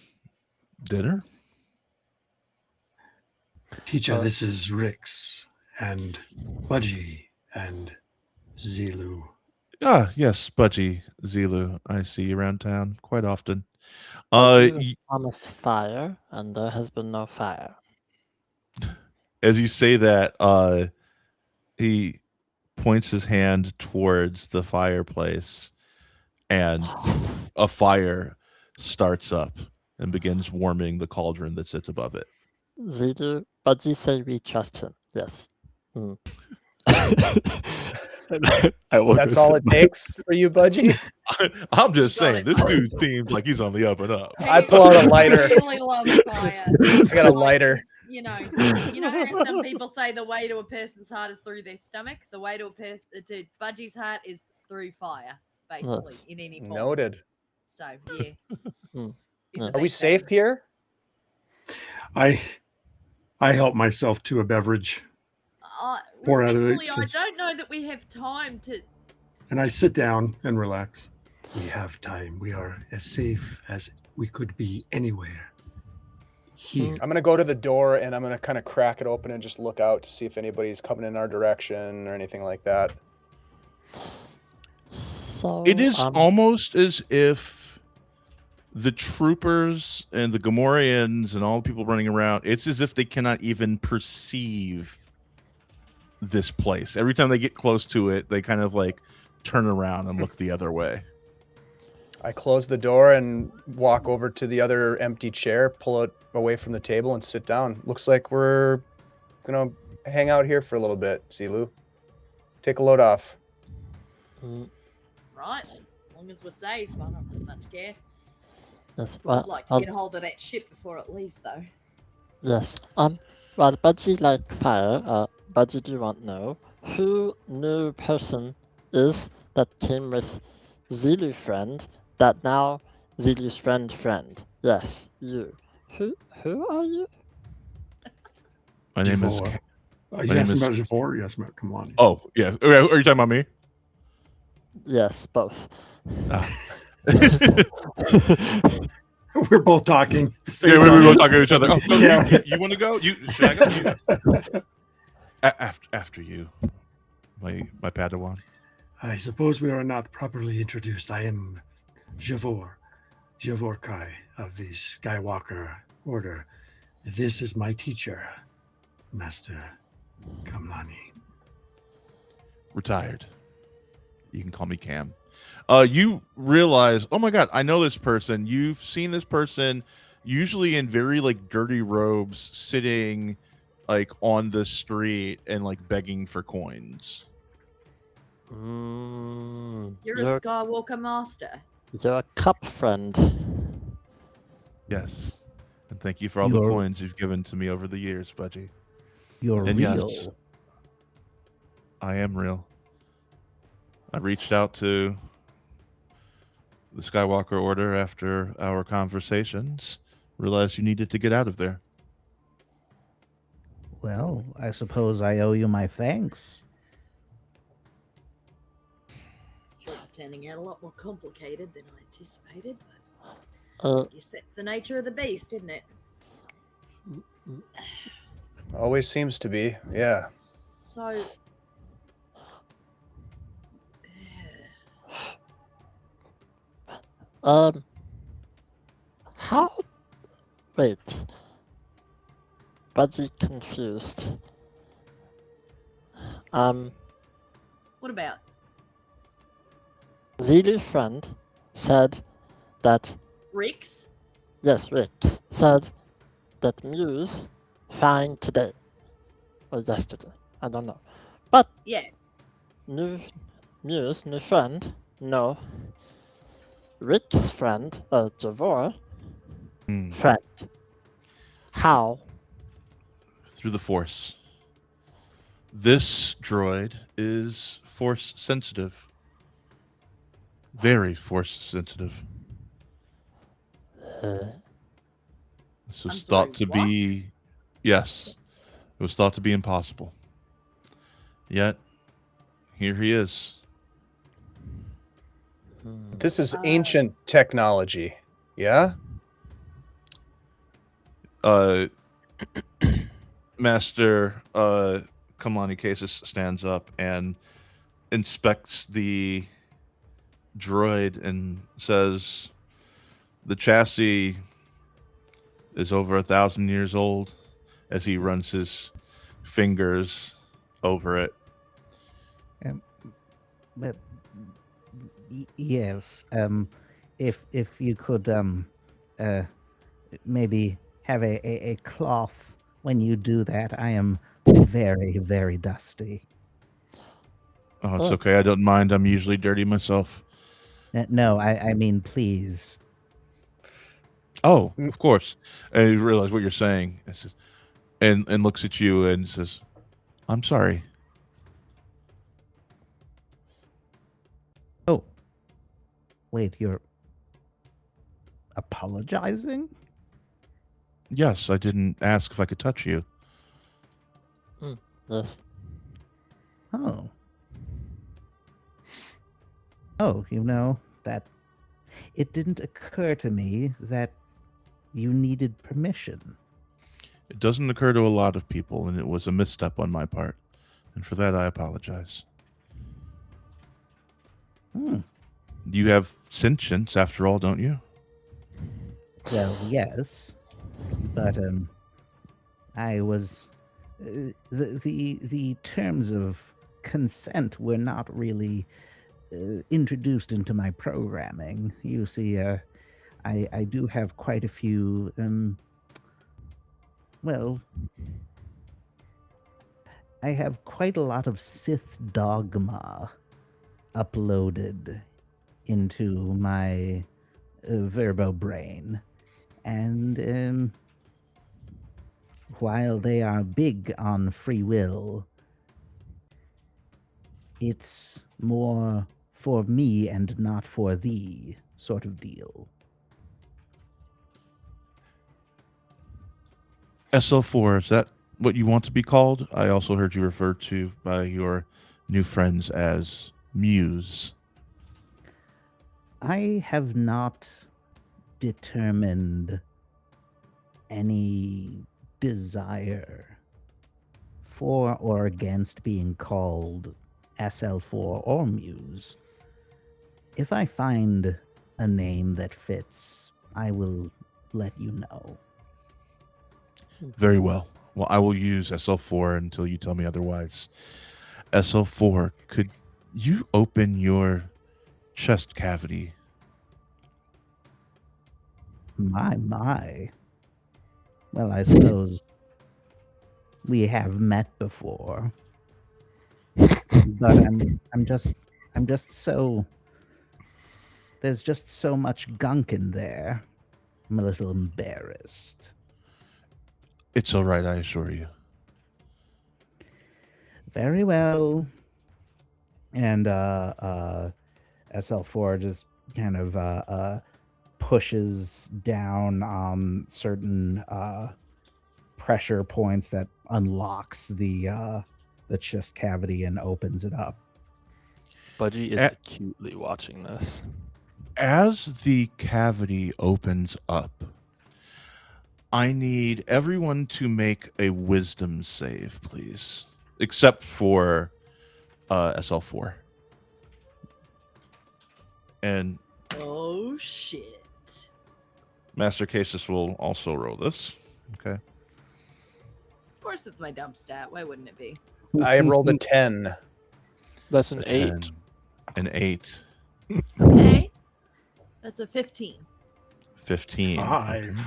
Teacher, this is Rix and Budgie and Zilu. Ah, yes, Budgie, Zilu. I see you around town quite often. Budgie promised fire, and there has been no fire. As you say that, he points his hand towards the fireplace, and a fire starts up and begins warming the cauldron that sits above it. Zidu, Budgie say we trust him. Yes. That's all it takes for you, Budgie? I'm just Got saying, it, this Budgie. dude seems like he's on the up and up. I pull out a lighter. Really love fire. I got a lighter. It's, you know how some people say the way to a person's heart is through their stomach. The way to to Budgie's heart is through fire, basically, Yes. in any form. Noted. So yeah. Mm. He's a Are we big safe fan. here? I help myself to a beverage Pour out of it, Respectfully, I 'cause- don't know that we have time to. and I sit down and relax. We have time. We are as safe as we could be anywhere. Here. I'm going to go to the door and I'm going to kind of crack it open and just look out to see if anybody's coming in our direction or anything like that. So It is almost as if the troopers and the Gamorreans and all the people running around, it's as if they cannot even perceive this place. Every time they get close to it, they kind of like turn around and look the other way. I close the door and walk over to the other empty chair, pull it away from the table and sit down. Looks like we're going to hang out here for a little bit, Zilu. Take a load off. Right. As long as we're safe, I don't really much care. Yes. I'd like to get a hold of that ship before it leaves, though. Yes. Well, Budgie like fire. Budgie, do you want to know who new person is that came with Zilu friend that now Zilu's friend? Yes, you. Who are you? My name is. Javor. My You name asked is- about Javor? You asked about Kamlani. Oh yeah. Are you talking about me? Yes, both. We're both talking. at the same Yeah, we time. were both talking to each other. Oh, no, Yeah. you want to go? Should I go? After you, my Padawan. I suppose we are not properly introduced. I am Javor Kai of the Skywalker Order. This is my teacher, Master Kamlani. Retired. You can call me Cam. You realize, oh my god, I know this person. You've seen this person, usually in very like dirty robes, sitting like on the street and like begging for coins. You're a Skywalker master. You're a cup friend. Yes, and thank you for all the coins you've given to me over the years, Budgie. You're And real. yes, I am real. I reached out to the Skywalker Order after our conversations, realized you needed to get out of there. Well, I suppose I owe you my thanks. This trip's turning out a lot more complicated than I anticipated, but Guess that's the nature of the beast, isn't it? Always seems to be. Yeah. So. How? Wait. Budgie confused. What about? Zelu friend said that Rix? yes, Rick said that Muse found today or yesterday. I don't know, but Yeah. new friend. No, Rick's friend, Javor friend. How? Through the Force. This droid is Force sensitive. Very Force sensitive. This was thought to be... Yes. It was thought to be impossible. Yet, here he is. This is ancient technology. Yeah? Master Kamlani Cases stands up and inspects the droid and says, the chassis is over 1,000 years old, as he runs his fingers over it. But yes, if you could maybe have a cloth when you do that. I am very, very dusty. Oh, it's okay. I don't mind. I'm usually dirty myself. No, I mean, please. Oh, of course. And he realizes what you're saying, and looks at you and says, "I'm sorry." Oh, wait, you're apologizing? Yes, I didn't ask if I could touch you. Yes. Oh. Oh, you know, that it didn't occur to me that you needed permission. It doesn't occur to a lot of people, and it was a misstep on my part. And for that, I apologize. You have sentience, after all, don't you? Well, yes, but I was the terms of consent were not really introduced into my programming. You see, I do have quite a few. Well, I have quite a lot of Sith dogma uploaded into my Verbo brain. And while they are big on free will, it's more for me and not for thee sort of deal. SL4, is that what you want to be called? I also heard you referred to by your new friends as Muse. I have not determined any desire for or against being called SL4 or Muse. If I find a name that fits, I will let you know. Very well. Well, I will use SL4 until you tell me otherwise. SL4, could you open your chest cavity? My. Well, I suppose we have met before. But I'm just so there's just so much gunk in there. I'm a little embarrassed. It's all right, I assure you. Very well. And SL4 just kind of pushes down on certain pressure points that unlocks the chest cavity and opens it up. Budgie is acutely watching this. As the cavity opens up, I need everyone to make a wisdom save, please. Except for SL4. And Oh shit. Master Casus will also roll this. Okay. Of course it's my dump stat. Why wouldn't it be? I rolled a 10. That's an A 8. 10. An 8. Okay. That's a 15. 15. 5. Okay.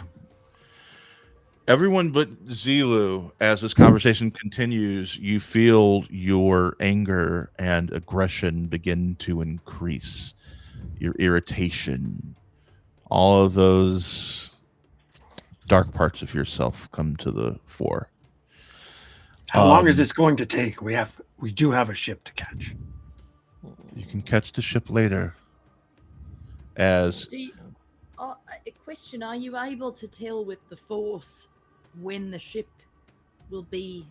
Everyone but Zilu, as this conversation continues, you feel your anger and aggression begin to increase. Your irritation. All of those dark parts of yourself come to the fore. How long is this going to take? We do have a ship to catch. You can catch the ship later. As A question: are you able to tell with the Force when the ship will be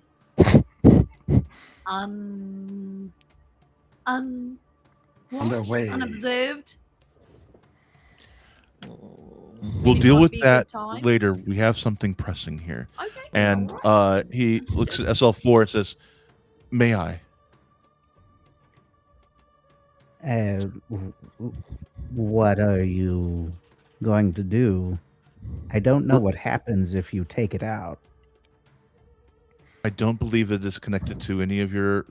Underway. unobserved? we'll It deal might with be a that good time. later. We have something pressing here. Okay. And alright. he looks at SL4 and says, "May I?" What are you going to do? I don't know what happens if you take it out. I don't believe it is connected to any of your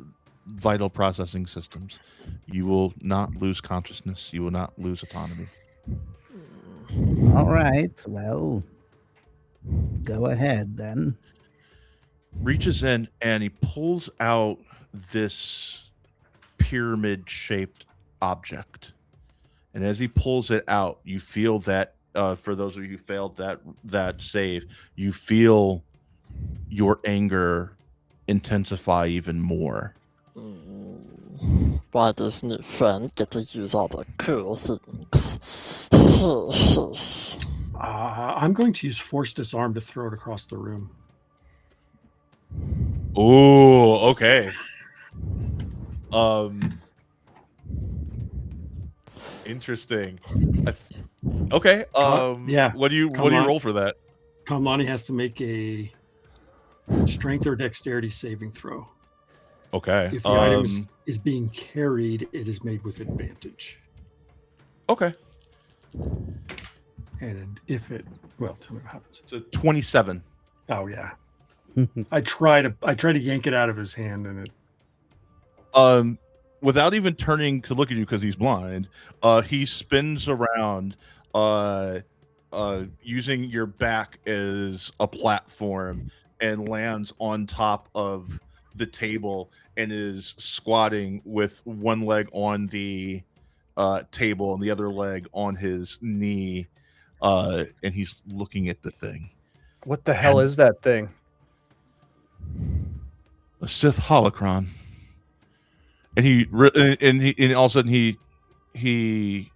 vital processing systems. You will not lose consciousness. You will not lose autonomy. All right. Well, go ahead then. Reaches in and he pulls out this pyramid-shaped object. And as he pulls it out, you feel that, for those of you who failed that save, you feel your anger intensify even more. Why does new friend get to use all the cool things? I'm going to use Force Disarm to throw it across the room. Oh, okay. Interesting. Okay. Yeah. What do you on. roll for that? Kamlani has to make a strength or dexterity saving throw. Okay. If the item is being carried, it is made with advantage. Okay. And if it, well, tell me what happens. So 27. Oh yeah. I try to yank it out of his hand, and it. Without even turning to look at you because he's blind, he spins around, using your back as a platform, and lands on top of the table and is squatting with one leg on the table and the other leg on his knee, and he's looking at the thing. What the hell is that thing? A Sith holocron. And all of a sudden he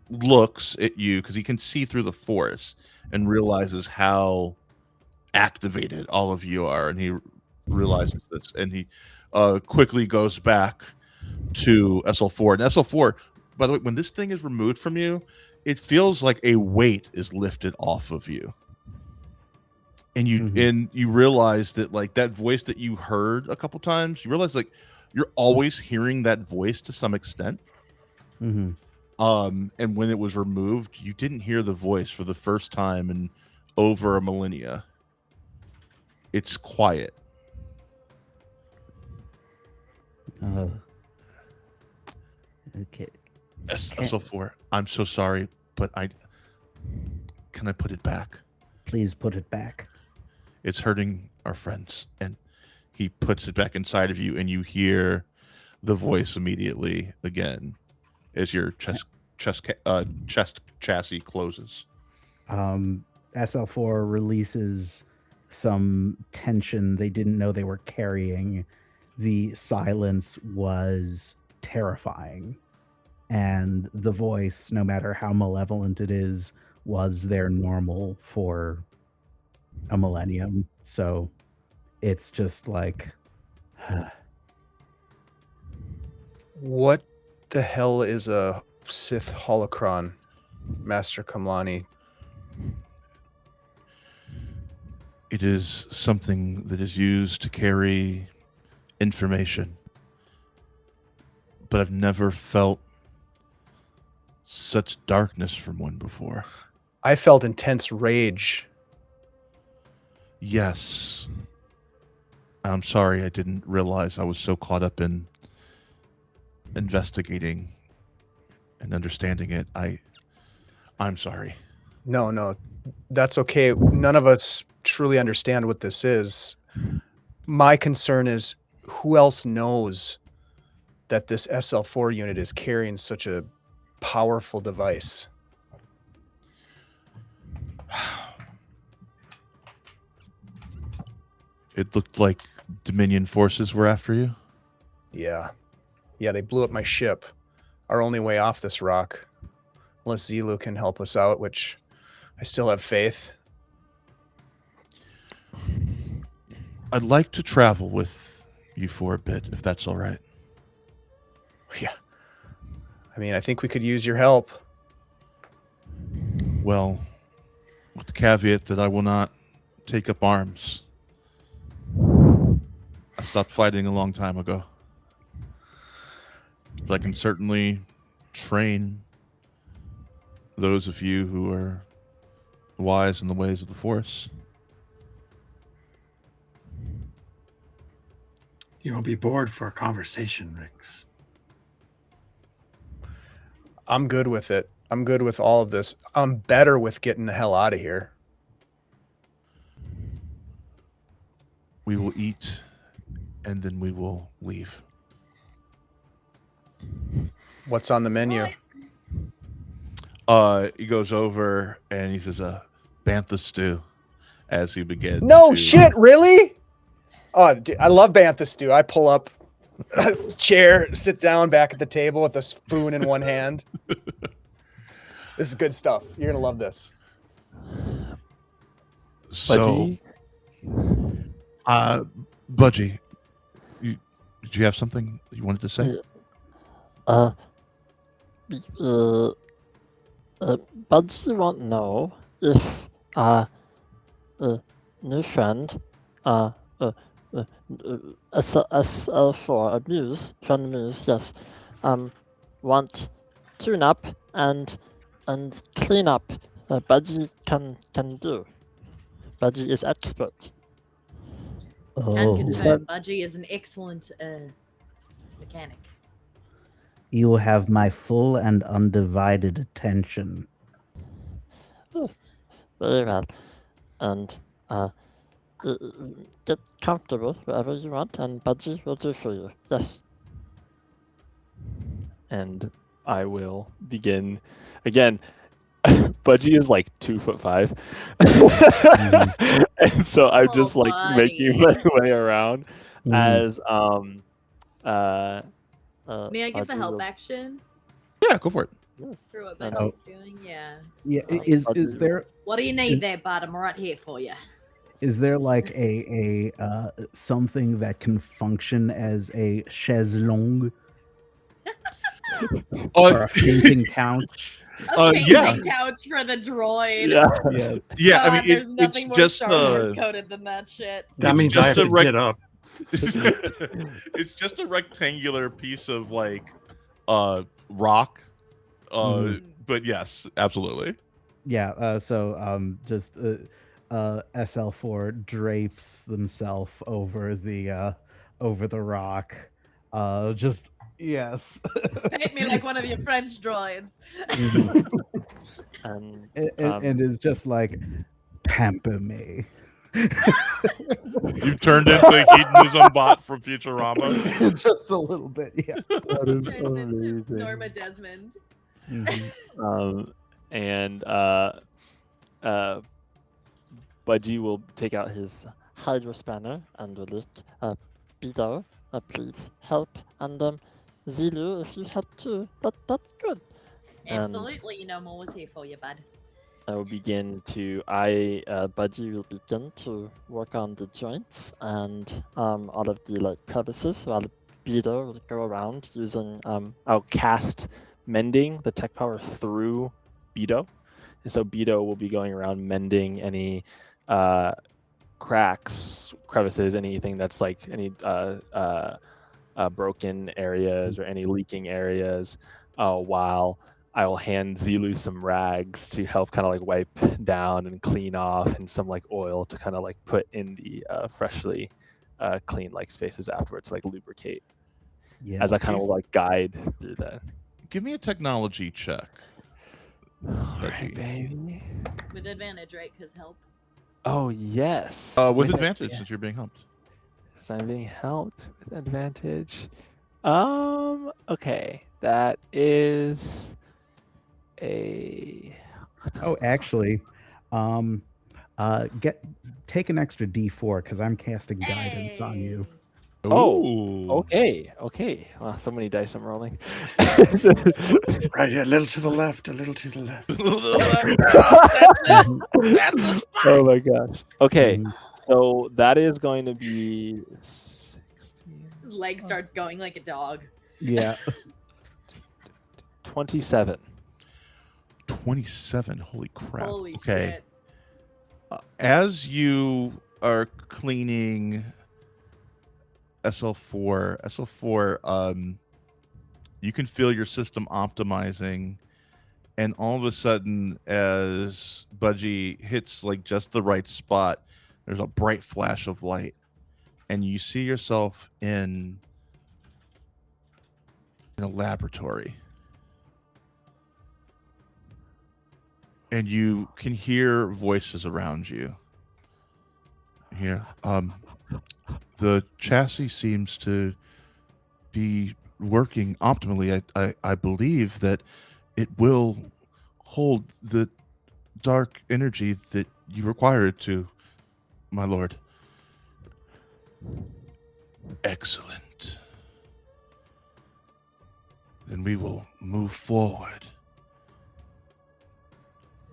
looks at you because he can see through the forest and realizes how activated all of you are, and he realizes this, and he quickly goes back to SL4. And SL4, by the way, when this thing is removed from you, it feels like a weight is lifted off of you. And you realize that, like, that voice that you heard a couple times, you realize, like, you're always hearing that voice to some extent. Mm-hmm. And when it was removed, you didn't hear the voice for the first time in over a millennia. It's quiet. Okay. SL4, I'm so sorry, but can I put it back? Please put it back. It's hurting our friends. And he puts it back inside of you, and you hear the voice immediately again as your chest chassis closes. SL4 releases some tension they didn't know they were carrying. The silence was terrifying, and the voice, no matter how malevolent it is, was their normal for a millennium. So it's just like What the hell is a Sith holocron, Master Kamlani? It is something that is used to carry information. But I've never felt such darkness from one before. I felt intense rage. Yes. I'm sorry I didn't realize I was so caught up in investigating and understanding it. I'm sorry. No, that's okay. None of us truly understand what this is. My concern is who else knows that this SL4 unit is carrying such a powerful device? It looked like Dominion forces were after you. Yeah, they blew up my ship. Our only way off this rock, unless Zilu can help us out, which I still have faith. I'd like to travel with you for a bit, if that's all right. Yeah. I mean, I think we could use your help. Well, with the caveat that I will not take up arms. I stopped fighting a long time ago. But I can certainly train those of you who are wise in the ways of the Force. You won't be bored for a conversation, Rix. I'm good with it. I'm good with all of this. I'm better with getting the hell out of here. We will eat, and then we will leave. What's on the menu? He goes over and he says, bantha stew, as he begins. No shit, really? Oh, dude, I love bantha stew. I pull up chair, sit down back at the table with a spoon in one hand. This is good stuff. You're gonna love this. So, Budgie, did you have something you wanted to say? Budgie won't know if new friend SL4 Amuse, friend Amuse, yes, want tune up and clean up. Budgie can do. Budgie is expert. Can Oh, confirm Budgie is an excellent mechanic. you have my full and undivided attention. Very well. And get comfortable wherever you want, and Budgie will do for you. Yes. And I will begin again. Budgie is like 2'5", and so I'm Oh, just like making my way around as May I give the Budgie help will- action Yeah, go for it. for what And- Budgie's doing? Yeah. Yeah, Like, is Budgie- there what do you need is- there, bud? I'm right here for you. is there like a something that can function as a chaise-longue or a fainting couch? A yeah. painting couch for the droid. Yeah. Yes. Yeah, God, I mean, there's it's nothing more just Star Wars coded than that shit. That It's means just I have a to rec- get up. it's just a rectangular piece of like rock. But yes, absolutely. Yeah. So just SL4 drapes themselves over the rock. Just yes. Paint me like one of your French droids. And and is just like pamper me. You've turned into a hedonism bot from Futurama. Just a little bit, yeah. that is Turned into amazing. Norma Desmond. And Budgie will take out his Hydro spanner and will look. Bido, please help. And Zilu, if you had to, that's good. And- Absolutely, you know I'm always here for you, bud. I will begin to. Budgie will begin to work on the joints and all of the like crevices, while Bido will go around using. I'll cast mending the tech power through Beto. And so Beto will be going around mending any cracks, crevices, anything that's like any broken areas or any leaking areas, while I will hand Zilu some rags to help kind of like wipe down and clean off, and some like oil to kind of like put in the freshly clean like spaces afterwards, to, like lubricate. Yeah. As I kind of like guide through that. Give me a technology check. All Reggie. right, baby. With advantage, right? Because help. Oh yes. With advantage, since you're being helped. So I'm being helped with advantage. Okay, that is a. Oh, actually, take an extra D4 because I'm casting guidance on you. Oh, Ooh. okay. Wow, so many dice I'm rolling. Right, a little to the left, a little to the left. That's the Oh my gosh. Okay, Mhm. so that is going to be 16. His leg starts going like a dog. Yeah. 27. 27. Holy crap. Holy Okay. shit. As you are cleaning SL4, you can feel your system optimizing, and all of a sudden, as Budgie hits like just the right spot, there's a bright flash of light, and you see yourself in a laboratory. And you can hear voices around you. Here, the chassis seems to be working optimally. I believe that it will hold the dark energy that you require it to, my lord. Excellent. Then we will move forward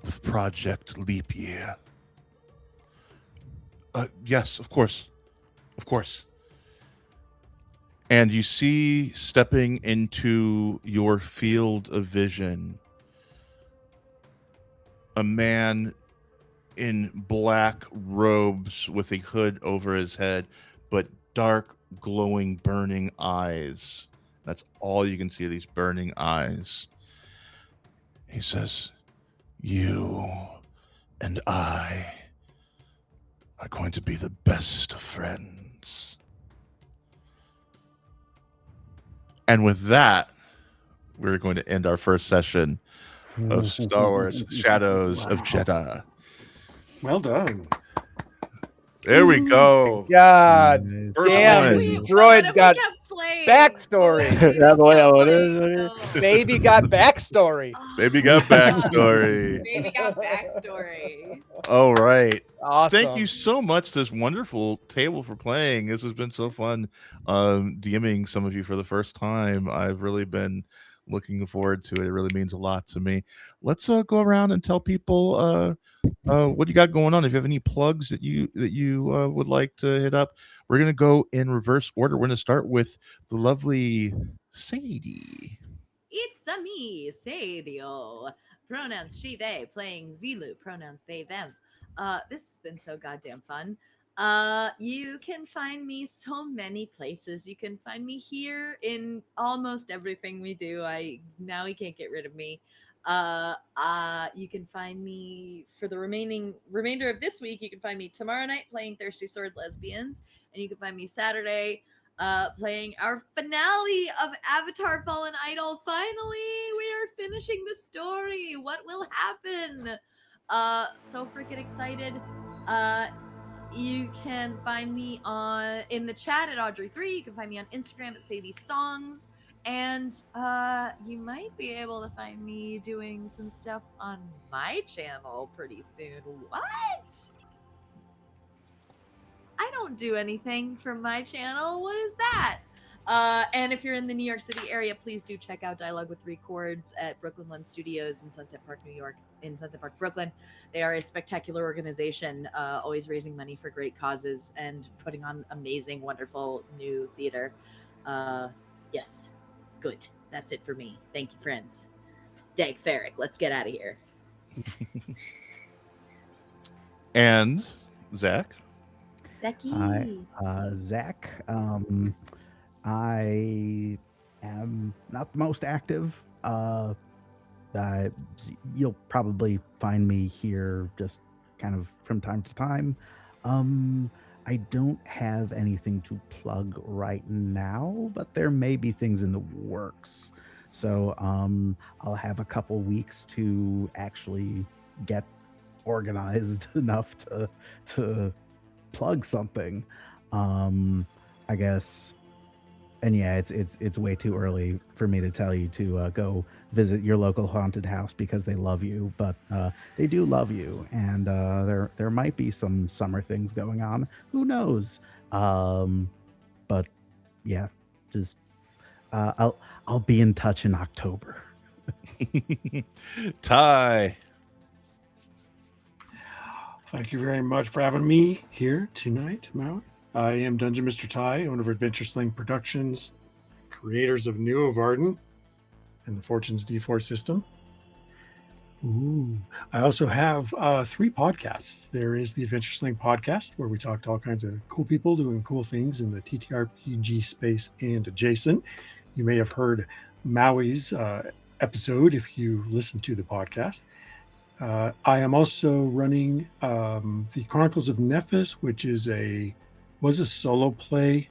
with Project Leap Year. Yes, of course. Of course. And you see, stepping into your field of vision, a man in black robes with a hood over his head, but dark, glowing, burning eyes. That's all you can see, these burning eyes. He says, "You and I are going to be the best of friends." And with that, we're going to end our first session of Star Wars Shadows of Wow. Jedha. Well done. There we go. God Nice. First damn, one. this What droid's if got we kept playing? backstory. What if we Yeah, just the way kept I would- playing, though? baby got backstory. Baby got backstory. Baby got backstory. All right. Awesome. Thank you so much, this wonderful table, for playing. This has been so fun DMing some of you for the first time. I've really been looking forward to it. It really means a lot to me. Let's go around and tell people what you got going on. If you have any plugs that you would like to hit up, we're going to go in reverse order. We're going to start with the lovely Sadie. It's a me, Sadio. Pronouns she, they, playing Zilu. Pronouns they, them. This has been so goddamn fun. You can find me so many places. You can find me here in almost everything we do. Now he can't get rid of me. You can find me for the remainder of this week. You can find me tomorrow night playing Thirsty Sword Lesbians, and you can find me Saturday playing our finale of Avatar Fallen Idol. Finally, we are finishing the story. What will happen? So freaking excited. You can find me in the chat at Audrey3. You can find me on Instagram at Say These Songs. And you might be able to find me doing some stuff on my channel pretty soon. What? I don't do anything from my channel. What is that? And if you're in the New York City area, please do check out Dialogue with Records at Brooklyn Lens Studios in Sunset Park, New York, in Sunset Park, Brooklyn. They are a spectacular organization, always raising money for great causes and putting on amazing, wonderful new theater. Yes, good. that's it for me. Thank you, friends. Dag Ferric, let's get out of here. And Zach? Zachy. Hi, Zach. I am not the most active. You'll probably find me here just kind of from time to time. I don't have anything to plug right now, but there may be things in the works. So I'll have a couple weeks to actually get organized enough to plug something. I guess. And yeah, it's way too early for me to tell you to go visit your local haunted house because they love you, but they do love you, and there might be some summer things going on. Who knows? But yeah, just I'll be in touch in October. Ty. Thank you very much for having me here tonight, Maui. I am Dungeon Mr. Ty, owner of Adventure Sling Productions, creators of New of Arden and the Fortunes D4 system. Ooh. I also have 3 podcasts. There is the Adventure Sling podcast, where we talk to all kinds of cool people doing cool things in the TTRPG space and adjacent. You may have heard Maui's episode if you listen to the podcast. I am also running the Chronicles of Nephis, which was a solo play,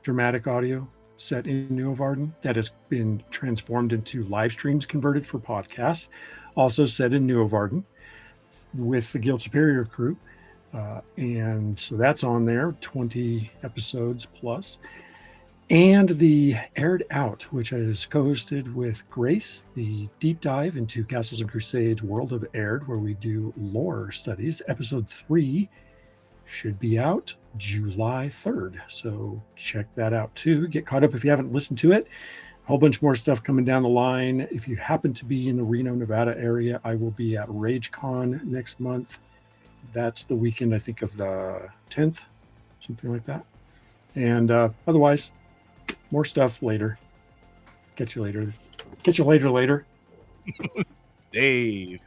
dramatic audio set in New of Arden that has been transformed into live streams converted for podcasts, also set in New of Arden with the Guild Superior crew. And so that's on there, 20 episodes plus. And the Aired Out, which is co-hosted with Grace, the deep dive into Castles and Crusades World of Aired, where we do lore studies. Episode 3 should be out July 3rd. So check that out too. Get caught up if you haven't listened to it. A whole bunch more stuff coming down the line. If you happen to be in the Reno, Nevada area, I will be at RageCon next month. That's the weekend, I think, of the 10th, something like that. And otherwise, more stuff later. Catch you later. Catch you later. Dave.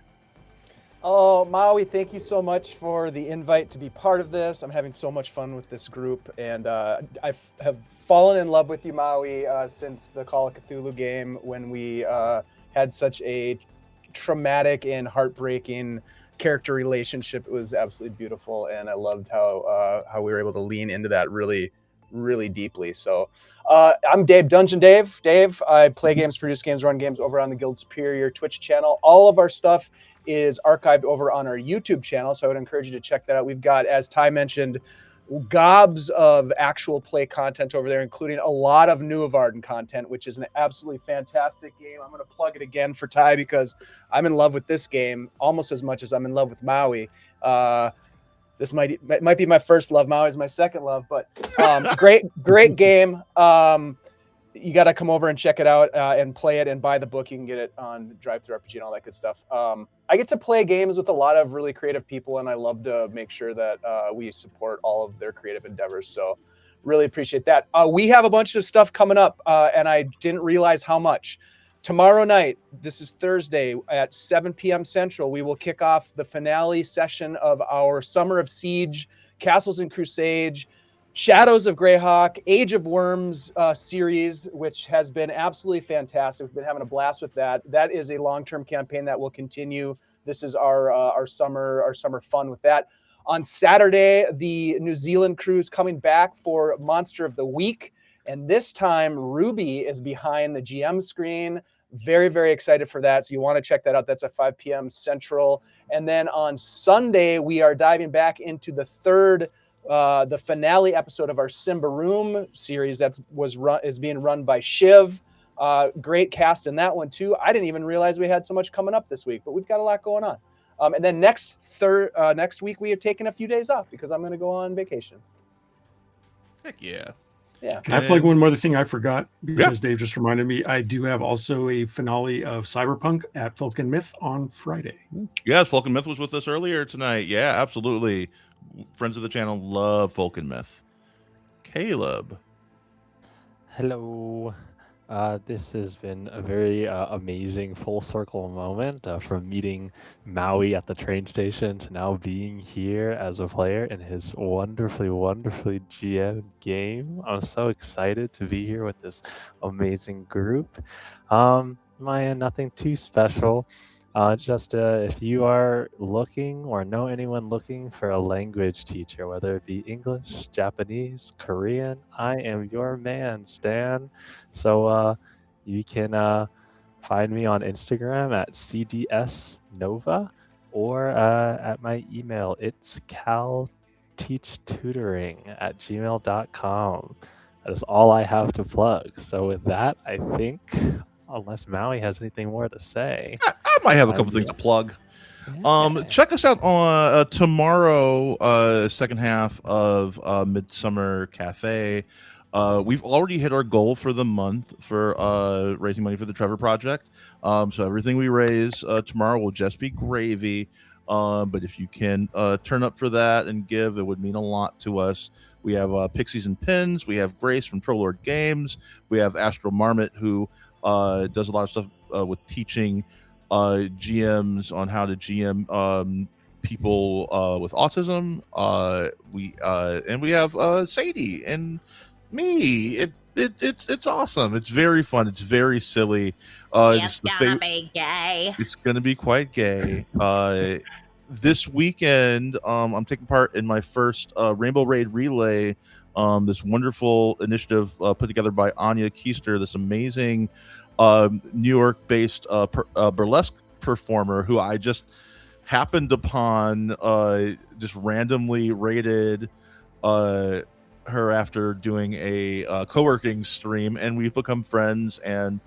Oh, Maui, thank you so much for the invite to be part of this. I'm having so much fun with this group, and I have fallen in love with you, Maui, since the Call of Cthulhu game, when we had such a traumatic and heartbreaking character relationship. It was absolutely beautiful, and I loved how we were able to lean into that really deeply. So I'm Dave, Dungeon Dave. I play games, produce games, run games over on the Guild Superior Twitch channel. All of our stuff is archived over on our YouTube channel, so I would encourage you to check that out. We've got, as Ty mentioned, gobs of actual play content over there, including a lot of New of Arden content, which is an absolutely fantastic game. I'm going to plug it again for Ty because I'm in love with this game almost as much as I'm in love with Maui. This might be my first love. Maui is my second love, but great game. You got to come over and check it out and play it and buy the book. You can get it on DriveThru RPG and all that good stuff. I get to play games with a lot of really creative people, and I love to make sure that we support all of their creative endeavors. So really appreciate that. We have a bunch of stuff coming up, and I didn't realize how much. Tomorrow night, this is Thursday at 7 p.m. Central, we will kick off the finale session of our Summer of Siege, Castles and Crusades, Shadows of Greyhawk, Age of Worms series, which has been absolutely fantastic. We've been having a blast with that. That is a long-term campaign that will continue. This is our summer fun with that. On Saturday, the New Zealand crew is coming back for Monster of the Week, and this time Ruby is behind the GM screen. Very, very excited for that. So you want to check that out. That's at 5 p.m. Central. And then on Sunday, we are diving back into the finale episode of our Simbaroom series is being run by Shiv. Great cast in that one too. I didn't even realize we had so much coming up this week, but we've got a lot going on. And then next week we are taking a few days off because I'm going to go on vacation. Heck yeah. Yeah. Can I plug one more thing I forgot? Because Dave just reminded me. I do have also a finale of Cyberpunk at Folk and Myth on Friday. Yes, Folk and Myth was with us earlier tonight. Yeah, absolutely. Friends of the channel love Folk and Myth. Caleb. Hello. This has been a very amazing full circle moment from meeting Maui at the train station to now being here as a player in his wonderfully GM game. I'm so excited to be here with this amazing group. Maya, nothing too special. Just if you are looking or know anyone looking for a language teacher, whether it be English, Japanese, Korean, I am your man, Stan. So you can find me on Instagram at CDSNova or at my email. It's calteachtutoring@gmail.com. That is all I have to plug. So with that, I think, unless Maui has anything more to say, I might have a couple things to plug. Check us out on tomorrow, second half of Midsummer Cafe. We've already hit our goal for the month for raising money for the Trevor Project. So everything we raise tomorrow will just be gravy. But if you can turn up for that and give, it would mean a lot to us. We have Pixies and Pins. We have Grace from Trollord Games. We have Astral Marmot, who does a lot of stuff with teaching GMs on how to GM people with autism. We have Sadie and me. It's awesome. It's very fun. It's very silly. It's gonna be gay. It's gonna be quite gay. This weekend, I'm taking part in my first Rainbow Raid Relay. This wonderful initiative put together by Anya Keister, this amazing New York-based burlesque performer who I just happened upon, just randomly raided her after doing a co-working stream, and we've become friends. And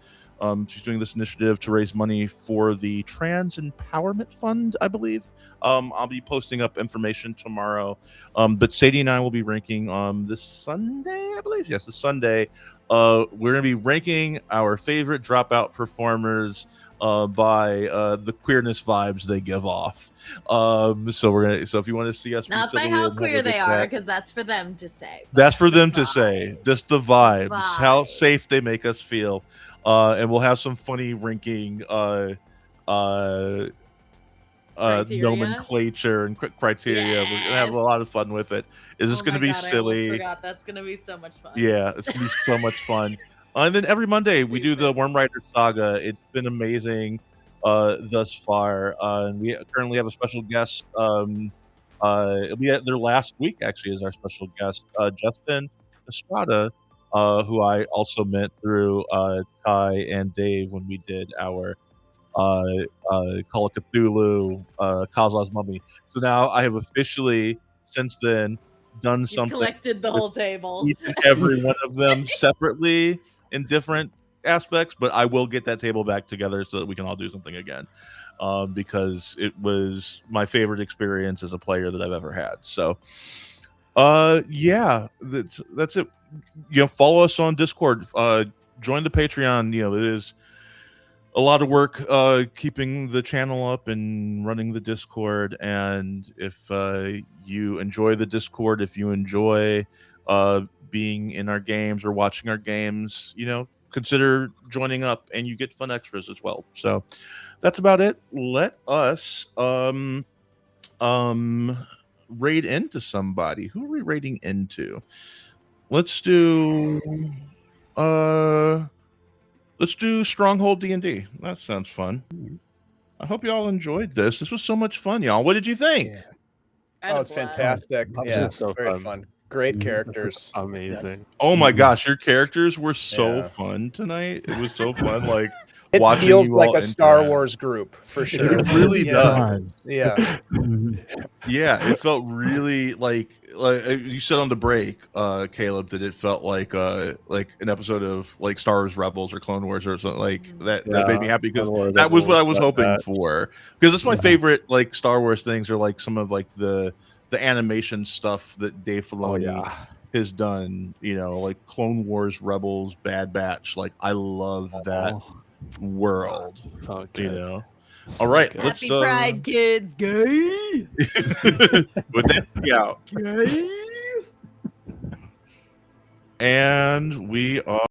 she's doing this initiative to raise money for the Trans Empowerment Fund, I believe. I'll be posting up information tomorrow. But Sadie and I will be ranking this Sunday, I believe. Yes, this Sunday. We're going to be ranking our favorite dropout performers by the queerness vibes they give off. So if you want to see us, Not by how queer they are, because that's for them to say. That's for them to say. Just the vibes, how safe they make us feel. And we'll have some funny ranking nomenclature and criteria. Yes. We're gonna have a lot of fun with it. It's just gonna be silly. I forgot. That's gonna be so much fun. Yeah, it's gonna be so much fun. And then every Monday we do the Worm Rider Saga. It's been amazing thus far. And we currently have a special guest. It'll be their last week actually is our special guest, Justin Estrada, who I also met through Ty and Dave when we did our Call of Cthulhu, Kozlov's Mummy. So now I have officially, since then, done something. Collected the whole table. Each and every one of them separately in different aspects, but I will get that table back together so that we can all do something again. Because it was my favorite experience as a player that I've ever had. So, yeah, that's it. Follow us on Discord. Join the Patreon. It is a lot of work keeping the channel up and running the Discord. And if you enjoy the Discord, if you enjoy being in our games or watching our games, consider joining up, and you get fun extras as well. So that's about it. Let us raid into somebody. Who are we raiding into? Let's do Stronghold D&D. That sounds fun. I hope y'all enjoyed this. This was so much fun, y'all. What did you think? Yeah. Oh, it's fantastic. Yeah, so very fun. Great characters. Amazing. Oh my gosh, your characters were so fun tonight. It was so fun. Like it watching feels you like all a Star Wars group for sure. It really does. Yeah. Yeah, it felt really like you said on the break, Caleb, that it felt like an episode of like Star Wars Rebels or Clone Wars or something like that. That made me happy because that was what I was hoping for. Because that's my favorite like Star Wars things, are like some of like the animation stuff that Dave Filoni has done. Like Clone Wars, Rebels, Bad Batch. Like I love that world. So good. All right, Happy Pride, kids. Gay. With that out. Gay. And we are